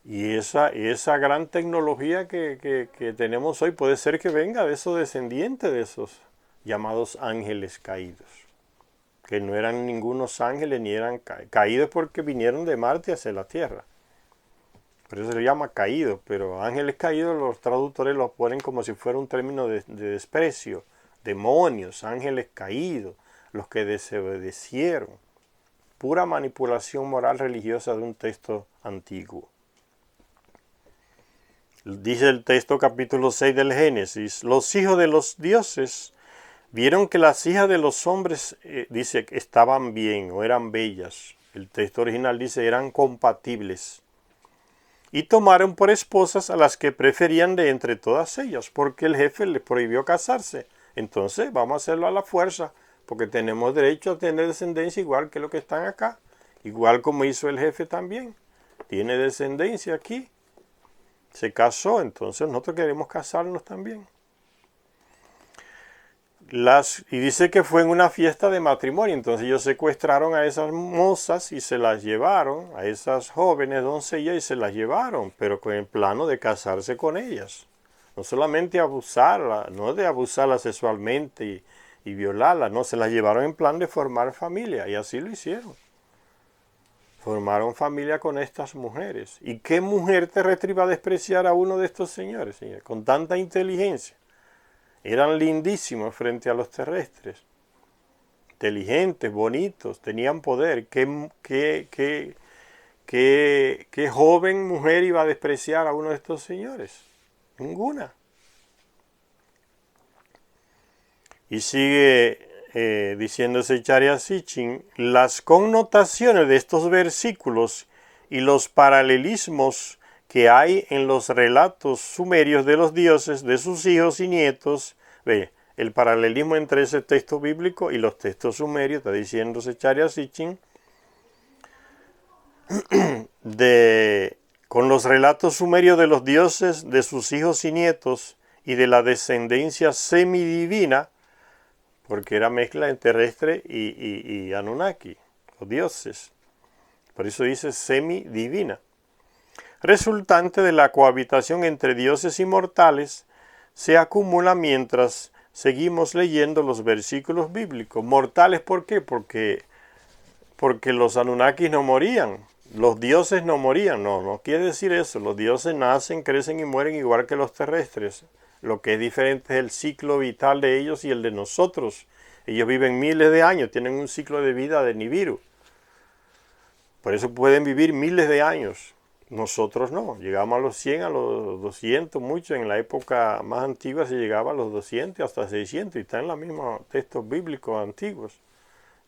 Y esa gran tecnología que tenemos hoy puede ser que venga de esos descendientes de esos llamados ángeles caídos. que no eran ningunos ángeles ni eran caídos porque vinieron de Marte hacia la Tierra. Por eso se le llama caídos, pero ángeles caídos los traductores los ponen como si fuera un término de desprecio. Demonios, ángeles caídos, los que desobedecieron. Pura manipulación moral religiosa de un texto antiguo. Dice el texto capítulo 6 del Génesis, los hijos de los dioses vieron que las hijas de los hombres, dice, estaban bien o eran bellas. El texto original dice, eran compatibles. Y tomaron por esposas a las que preferían de entre todas ellas, porque el jefe les prohibió casarse. Entonces vamos a hacerlo a la fuerza, porque tenemos derecho a tener descendencia igual que los que están acá. Igual como hizo el jefe también. Tiene descendencia aquí. Se casó, entonces nosotros queremos casarnos también. Y dice que fue en una fiesta de matrimonio, entonces ellos secuestraron a esas mozas y se las llevaron, a esas jóvenes doncellas y se las llevaron, pero con el plano de casarse con ellas. No solamente abusarla, no de abusarla sexualmente y violarla, no, se las llevaron en plan de formar familia y así lo hicieron. Formaron familia con estas mujeres. ¿Y qué mujer terrestre iba a despreciar a uno de estos señores, señor? Con tanta inteligencia. Eran lindísimos frente a los terrestres. Inteligentes, bonitos, tenían poder. ¿Qué joven mujer iba a despreciar a uno de estos señores? Ninguna. Y sigue diciéndose Charya Sitchin, las connotaciones de estos versículos y los paralelismos que hay en los relatos sumerios de los dioses, de sus hijos y nietos. Ve, el paralelismo entre ese texto bíblico y los textos sumerios, está diciéndose Charya Sitchin, con los relatos sumerios de los dioses, de sus hijos y nietos, y de la descendencia semidivina, porque era mezcla entre terrestre y Anunnaki, los dioses. Por eso dice semidivina. Resultante de la cohabitación entre dioses y mortales, se acumula mientras seguimos leyendo los versículos bíblicos. ¿Mortales por qué? Porque los Anunnakis no morían, los dioses no morían. No quiere decir eso. Los dioses nacen, crecen y mueren igual que los terrestres. Lo que es diferente es el ciclo vital de ellos y el de nosotros. Ellos viven miles de años, tienen un ciclo de vida de Nibiru. Por eso pueden vivir miles de años. Nosotros no, llegamos a los 100, a los 200, mucho. En la época más antigua se llegaba a los 200 hasta 600 y está en los mismos textos bíblicos antiguos.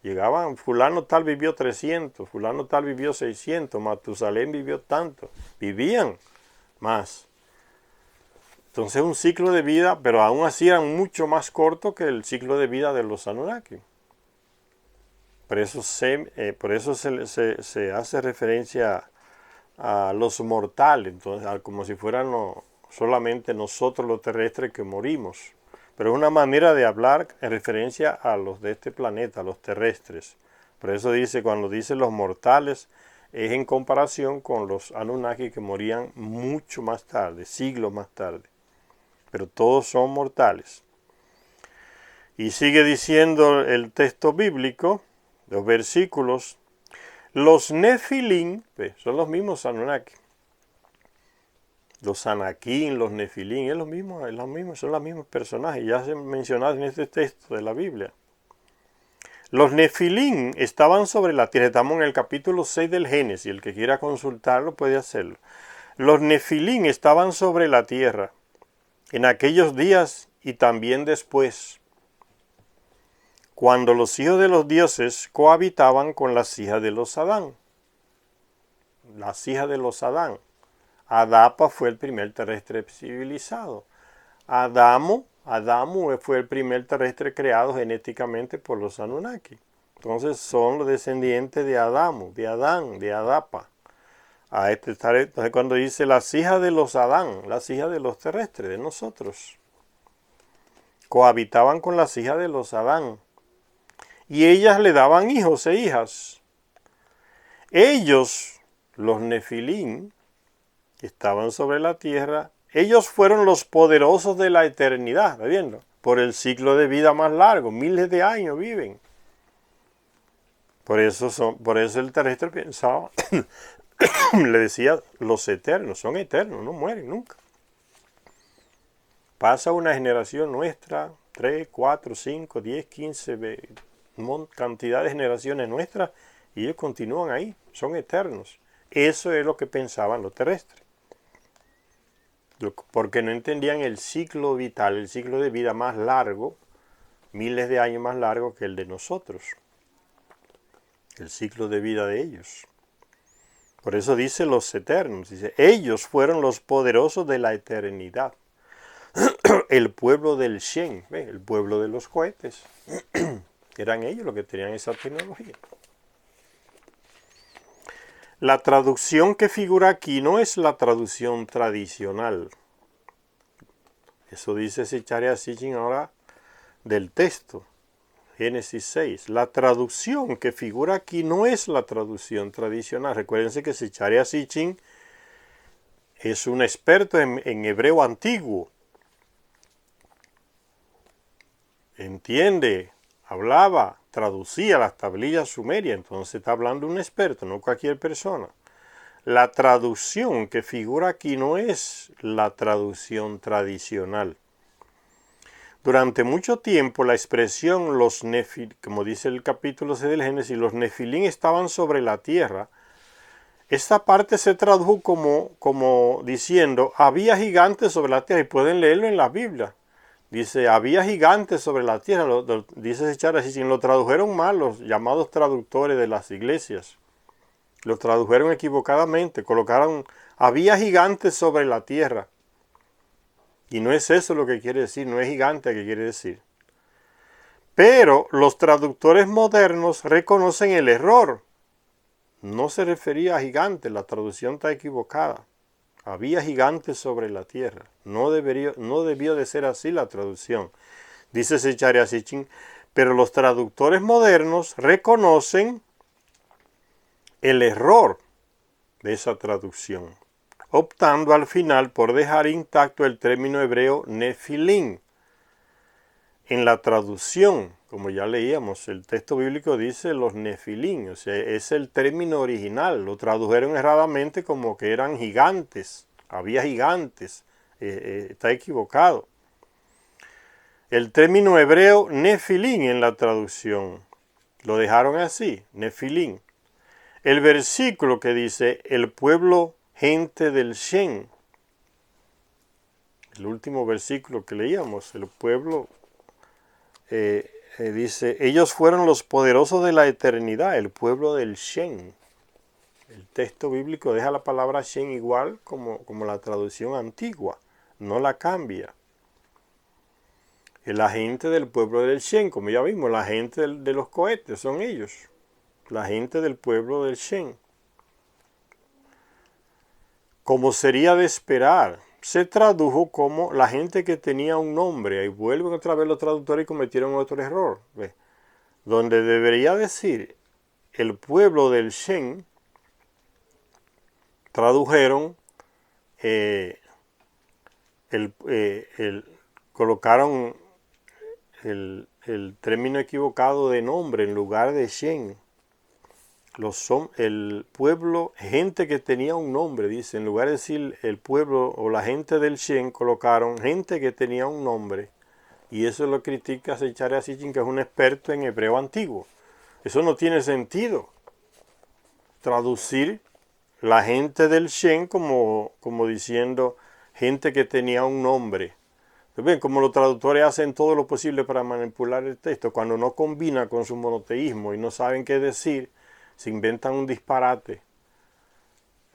Llegaban, fulano tal vivió 300, fulano tal vivió 600, Matusalén vivió tanto. Vivían más. Entonces un ciclo de vida, pero aún así eran mucho más corto que el ciclo de vida de los Anunnaki. Por eso se hace referencia a los mortales, entonces, como si fueran solamente nosotros los terrestres que morimos. Pero es una manera de hablar en referencia a los de este planeta, a los terrestres. Por eso dice, cuando dice los mortales, es en comparación con los Anunnaki que morían mucho más tarde, siglos más tarde. Pero todos son mortales. Y sigue diciendo el texto bíblico, los versículos, los Nefilim, son los mismos Anunnaki. Los Anakim, los Nefilim, son los mismos personajes, ya se mencionaron en este texto de la Biblia. Los Nefilim estaban sobre la tierra, estamos en el capítulo 6 del Génesis, el que quiera consultarlo puede hacerlo. Los Nefilim estaban sobre la tierra en aquellos días y también después, cuando los hijos de los dioses cohabitaban con las hijas de los Adán. Las hijas de los Adán. Adapa fue el primer terrestre civilizado. Adamo fue el primer terrestre creado genéticamente por los Anunnaki. Entonces son los descendientes de Adamo, de Adán, de Adapa. Entonces cuando dice las hijas de los Adán, las hijas de los terrestres, de nosotros, cohabitaban con las hijas de los Adán. Y ellas le daban hijos e hijas. Ellos, los Nefilim, que estaban sobre la tierra, ellos fueron los poderosos de la eternidad, ¿está viendo? Por el ciclo de vida más largo, miles de años viven. Por eso el terrestre pensaba, le decía, los eternos, son eternos, no mueren nunca. Pasa una generación nuestra, 3, 4, 5, 10, 15, cantidad de generaciones nuestras, y ellos continúan ahí, son eternos. Eso es lo que pensaban los terrestres. Porque no entendían el ciclo vital, el ciclo de vida más largo, miles de años más largo que el de nosotros. El ciclo de vida de ellos. Por eso dice los eternos, dice, ellos fueron los poderosos de la eternidad. El pueblo del Shen, el pueblo de los cohetes. Eran ellos los que tenían esa tecnología. La traducción que figura aquí no es la traducción tradicional. Eso dice Zecharia Sitchin ahora del texto. Génesis 6. La traducción que figura aquí no es la traducción tradicional. Recuérdense que Zecharia Sitchin es un experto en hebreo antiguo. Entiende, hablaba, traducía las tablillas sumerias. Entonces está hablando un experto, no cualquier persona. La traducción que figura aquí no es la traducción tradicional. Durante mucho tiempo la expresión los nefilim, como dice el capítulo 6 del Génesis, los nefilim estaban sobre la tierra. Esta parte se tradujo como diciendo, había gigantes sobre la tierra, y pueden leerlo en la Biblia. Dice, había gigantes sobre la tierra, dice Zecharia Sitchin, lo tradujeron mal los llamados traductores de las iglesias. Lo tradujeron equivocadamente, colocaron, había gigantes sobre la tierra. Y no es eso lo que quiere decir, no es gigante que quiere decir. Pero los traductores modernos reconocen el error. No se refería a gigantes, la traducción está equivocada. Había gigantes sobre la tierra. No debió de ser así la traducción. Dice Zecharia Sitchin, pero los traductores modernos reconocen el error de esa traducción, optando al final por dejar intacto el término hebreo nefilim. En la traducción, como ya leíamos, el texto bíblico dice los nefilim, o sea, es el término original. Lo tradujeron erradamente como que eran gigantes, había gigantes, está equivocado. El término hebreo nefilim en la traducción, lo dejaron así, nefilim. El versículo que dice, el pueblo gente del Shen, el último versículo que leíamos, el pueblo, dice, ellos fueron los poderosos de la eternidad, el pueblo del Shen. El texto bíblico deja la palabra Shen igual como la traducción antigua, no la cambia. La gente del pueblo del Shen, como ya vimos, la gente de los cohetes son ellos. La gente del pueblo del Shen. Como sería de esperar, se tradujo como la gente que tenía un nombre. Ahí vuelven otra vez los traductores y cometieron otro error. ¿Ves? Donde debería decir el pueblo del Shen, tradujeron, colocaron el término equivocado de nombre en lugar de Shen. El pueblo, gente que tenía un nombre, dice, en lugar de decir el pueblo o la gente del Shen, colocaron gente que tenía un nombre. Y eso lo critica Zecharia Sitchin, que es un experto en hebreo antiguo. Eso no tiene sentido. Traducir la gente del Shen como diciendo gente que tenía un nombre. Ven, como los traductores hacen todo lo posible para manipular el texto, cuando no combina con su monoteísmo y no saben qué decir, se inventan un disparate.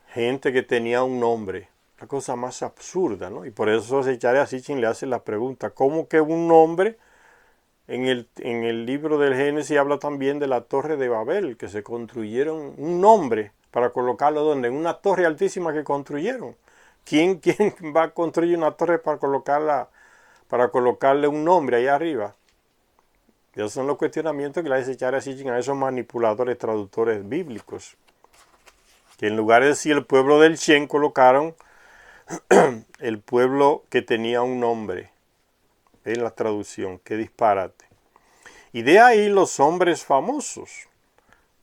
Gente que tenía un nombre. La cosa más absurda, ¿no? Y por eso Zecharia Sitchin le hace la pregunta, ¿cómo que un nombre? En el libro del Génesis habla también de la torre de Babel, que se construyeron un nombre para colocarlo donde, en una torre altísima que construyeron. ¿Quién va a construir una torre para colocarle un nombre ahí arriba? Esos son los cuestionamientos que le hace Zecharia Sitchin a esos manipuladores traductores bíblicos. Que en lugar de decir el pueblo del Shen, colocaron el pueblo que tenía un nombre en la traducción. Qué disparate. Y de ahí los hombres famosos.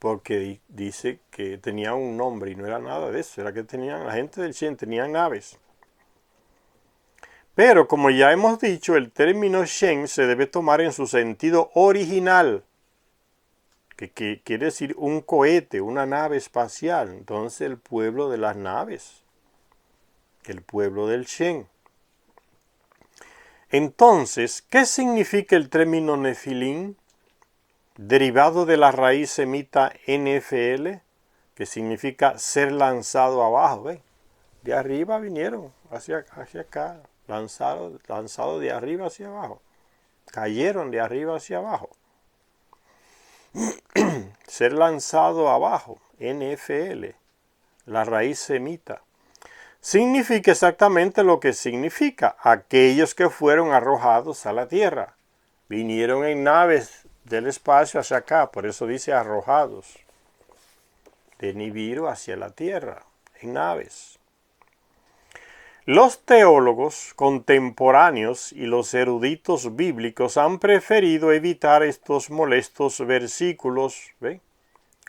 porque dice que tenía un nombre y no era nada de eso, era que la gente del Shen tenían naves. Pero como ya hemos dicho, el término Shen se debe tomar en su sentido original, que quiere decir un cohete, una nave espacial. Entonces el pueblo de las naves, el pueblo del Shen. Entonces, ¿qué significa el término Nefilim? Derivado de la raíz semita NFL, que significa ser lanzado abajo. ¿Ve? De arriba vinieron hacia acá, lanzado de arriba hacia abajo. Cayeron de arriba hacia abajo. Ser lanzado abajo, NFL, la raíz semita. Significa exactamente lo que significa. Aquellos que fueron arrojados a la tierra. Vinieron en naves del espacio hacia acá, por eso dice arrojados. De Nibiru hacia la tierra, en naves. Los teólogos contemporáneos y los eruditos bíblicos han preferido evitar estos molestos versículos, ¿ve?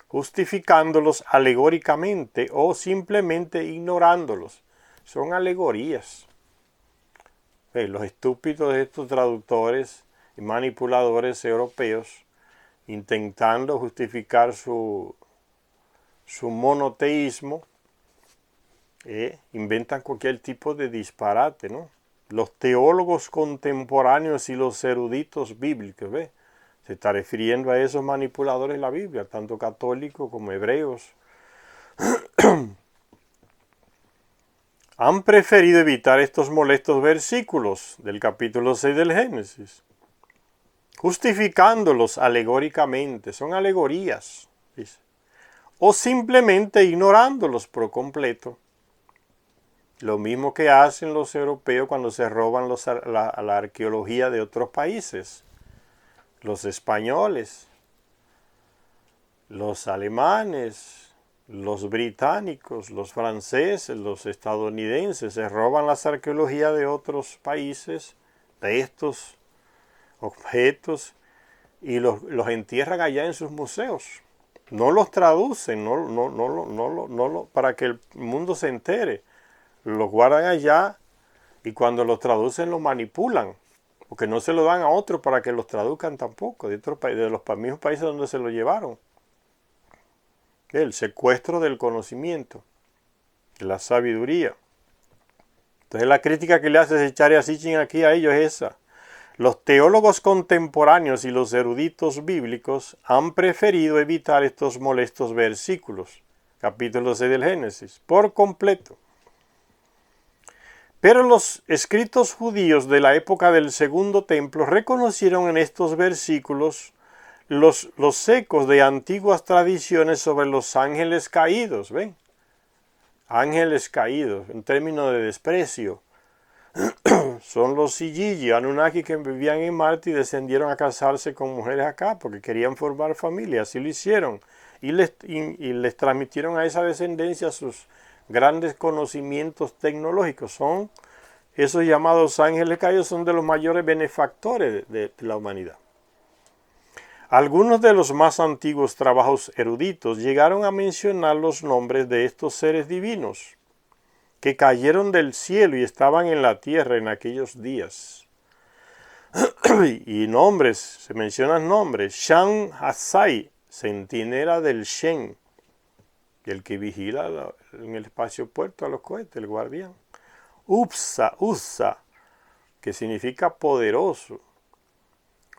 Justificándolos alegóricamente o simplemente ignorándolos. Son alegorías. ¿Ve? Los estúpidos de estos traductores y manipuladores europeos, intentando justificar su monoteísmo, inventan cualquier tipo de disparate, ¿no? Los teólogos contemporáneos y los eruditos bíblicos, ¿ve? Se está refiriendo a esos manipuladores de la Biblia, tanto católicos como hebreos. Han preferido evitar estos molestos versículos del capítulo 6 del Génesis, justificándolos alegóricamente, son alegorías, dice, o simplemente ignorándolos por completo. Lo mismo que hacen los europeos cuando se roban la arqueología de otros países. Los españoles, los alemanes, los británicos, los franceses, los estadounidenses se roban las arqueologías de otros países, de estos objetos, y los entierran allá en sus museos. No los traducen, para que el mundo se entere. Los guardan allá y cuando los traducen los manipulan, porque no se lo dan a otros para que los traduzcan tampoco, de los mismos países donde se lo llevaron. El secuestro del conocimiento, de la sabiduría. Entonces la crítica que le hace Zecharia Sitchin aquí a ellos es esa. Los teólogos contemporáneos y los eruditos bíblicos han preferido evitar estos molestos versículos, capítulo 6 del Génesis, por completo. Pero los escritos judíos de la época del Segundo Templo reconocieron en estos versículos los ecos de antiguas tradiciones sobre los ángeles caídos, ¿ven? Ángeles caídos, en términos de desprecio. Son los Sijiji, Anunnaki, que vivían en Marte y descendieron a casarse con mujeres acá porque querían formar familia, así lo hicieron. Y les transmitieron a esa descendencia sus grandes conocimientos tecnológicos. Son esos llamados ángeles caídos, son de los mayores benefactores de la humanidad. Algunos de los más antiguos trabajos eruditos llegaron a mencionar los nombres de estos seres divinos que cayeron del cielo y estaban en la tierra en aquellos días. Y nombres, se mencionan nombres: Shan Hasai, centinela del Shen, el que vigila en el espacio puerto a los cohetes, el guardián. Usa, que significa poderoso.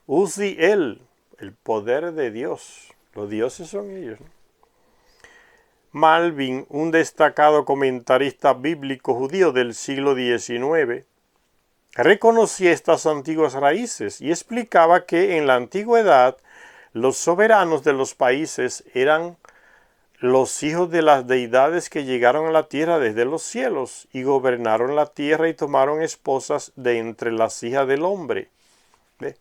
Uziel, el poder de Dios. Los dioses son ellos, ¿no? Malvin, un destacado comentarista bíblico judío del siglo XIX, reconocía estas antiguas raíces y explicaba que en la antigüedad los soberanos de los países eran los hijos de las deidades que llegaron a la tierra desde los cielos y gobernaron la tierra y tomaron esposas de entre las hijas del hombre. ¿Ve?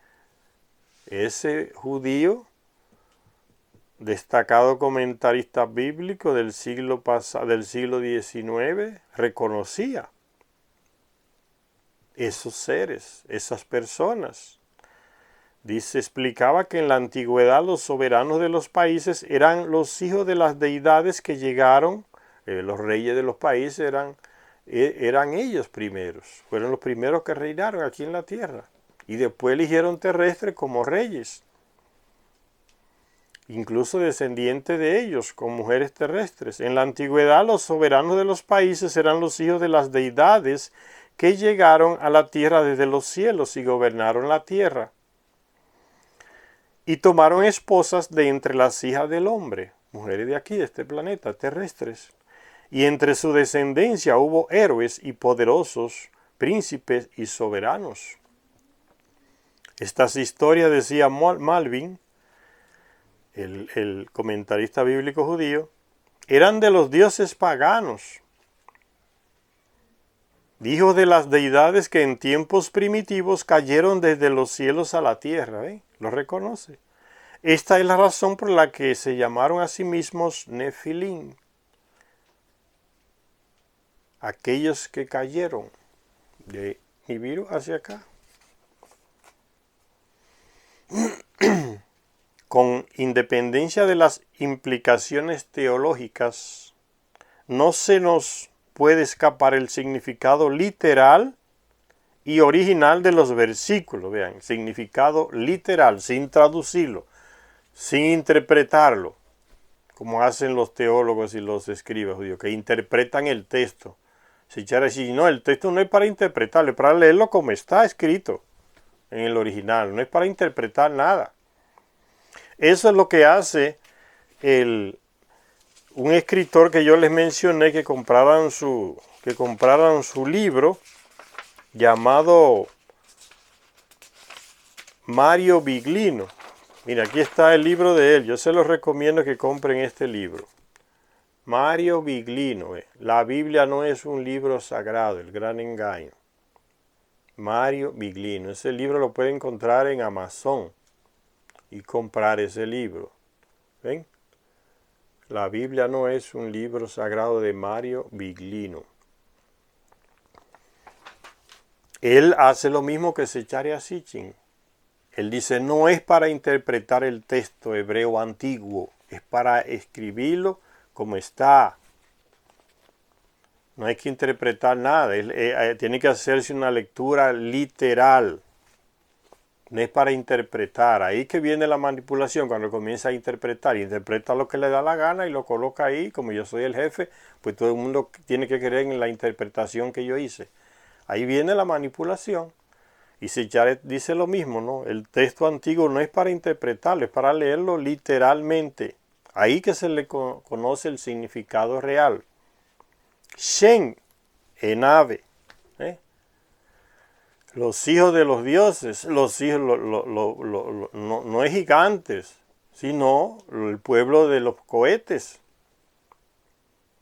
Ese judío, destacado comentarista bíblico del siglo XIX, reconocía esos seres, esas personas. explicaba que en la antigüedad los soberanos de los países eran los hijos de las deidades que llegaron, los reyes de los países eran ellos primeros, fueron los primeros que reinaron aquí en la tierra. Y después eligieron terrestres como reyes, incluso descendientes de ellos, con mujeres terrestres. En la antigüedad los soberanos de los países eran los hijos de las deidades que llegaron a la tierra desde los cielos y gobernaron la tierra. Y tomaron esposas de entre las hijas del hombre, mujeres de aquí, de este planeta, terrestres. Y entre su descendencia hubo héroes y poderosos, príncipes y soberanos. Estas historias, decía Malvin, el comentarista bíblico judío, eran de los dioses paganos, hijos de las deidades que en tiempos primitivos cayeron desde los cielos a la tierra. Lo reconoce. Esta es la razón por la que se llamaron a sí mismos Nefilim, aquellos que cayeron de Nibiru hacia acá. Con independencia de las implicaciones teológicas, no se nos puede escapar el significado literal y original de los versículos. Vean, significado literal, sin traducirlo, sin interpretarlo, como hacen los teólogos y los escribas judíos, que interpretan el texto. Si no, el texto no es para interpretarlo, es para leerlo como está escrito en el original, no es para interpretar nada. Eso es lo que hace un escritor que yo les mencioné que compraran su libro llamado Mario Biglino. Mira, aquí está el libro de él. Yo se los recomiendo que compren este libro. Mario Biglino. La Biblia no es un libro sagrado, el gran engaño. Mario Biglino. Ese libro lo pueden encontrar en Amazon y comprar ese libro. ¿Ven? La Biblia no es un libro sagrado de Mario Biglino. Él hace lo mismo que Zecharia Sitchin. Él dice, no es para interpretar el texto hebreo antiguo, es para escribirlo como está. No hay que interpretar nada, tiene que hacerse una lectura literal. No es para interpretar. Ahí que viene la manipulación, cuando comienza a interpretar. Interpreta lo que le da la gana y lo coloca ahí. Como yo soy el jefe, pues todo el mundo tiene que creer en la interpretación que yo hice. Ahí viene la manipulación. Y Zecharia dice lo mismo, ¿no? El texto antiguo no es para interpretarlo, es para leerlo literalmente. Ahí que se le conoce el significado real. Shem, Enave, los hijos de los dioses, los hijos no es gigantes, sino el pueblo de los cohetes.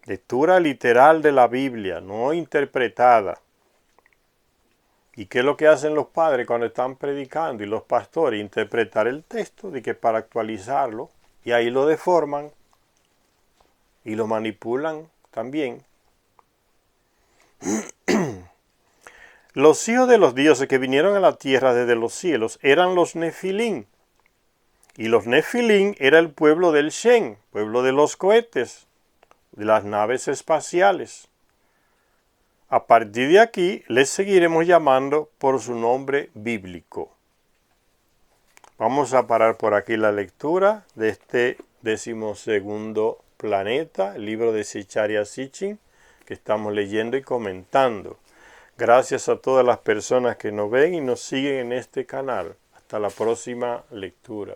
Lectura literal de la Biblia, no interpretada. ¿Y qué es lo que hacen los padres cuando están predicando y los pastores? Interpretar el texto de que para actualizarlo, y ahí lo deforman y lo manipulan también. Los hijos de los dioses que vinieron a la tierra desde los cielos eran los Nefilim. Y los Nefilim era el pueblo del Shem, pueblo de los cohetes, de las naves espaciales. A partir de aquí les seguiremos llamando por su nombre bíblico. Vamos a parar por aquí la lectura de este 12º planeta, el libro de Zecharia Sitchin, que estamos leyendo y comentando. Gracias a todas las personas que nos ven y nos siguen en este canal. Hasta la próxima lectura.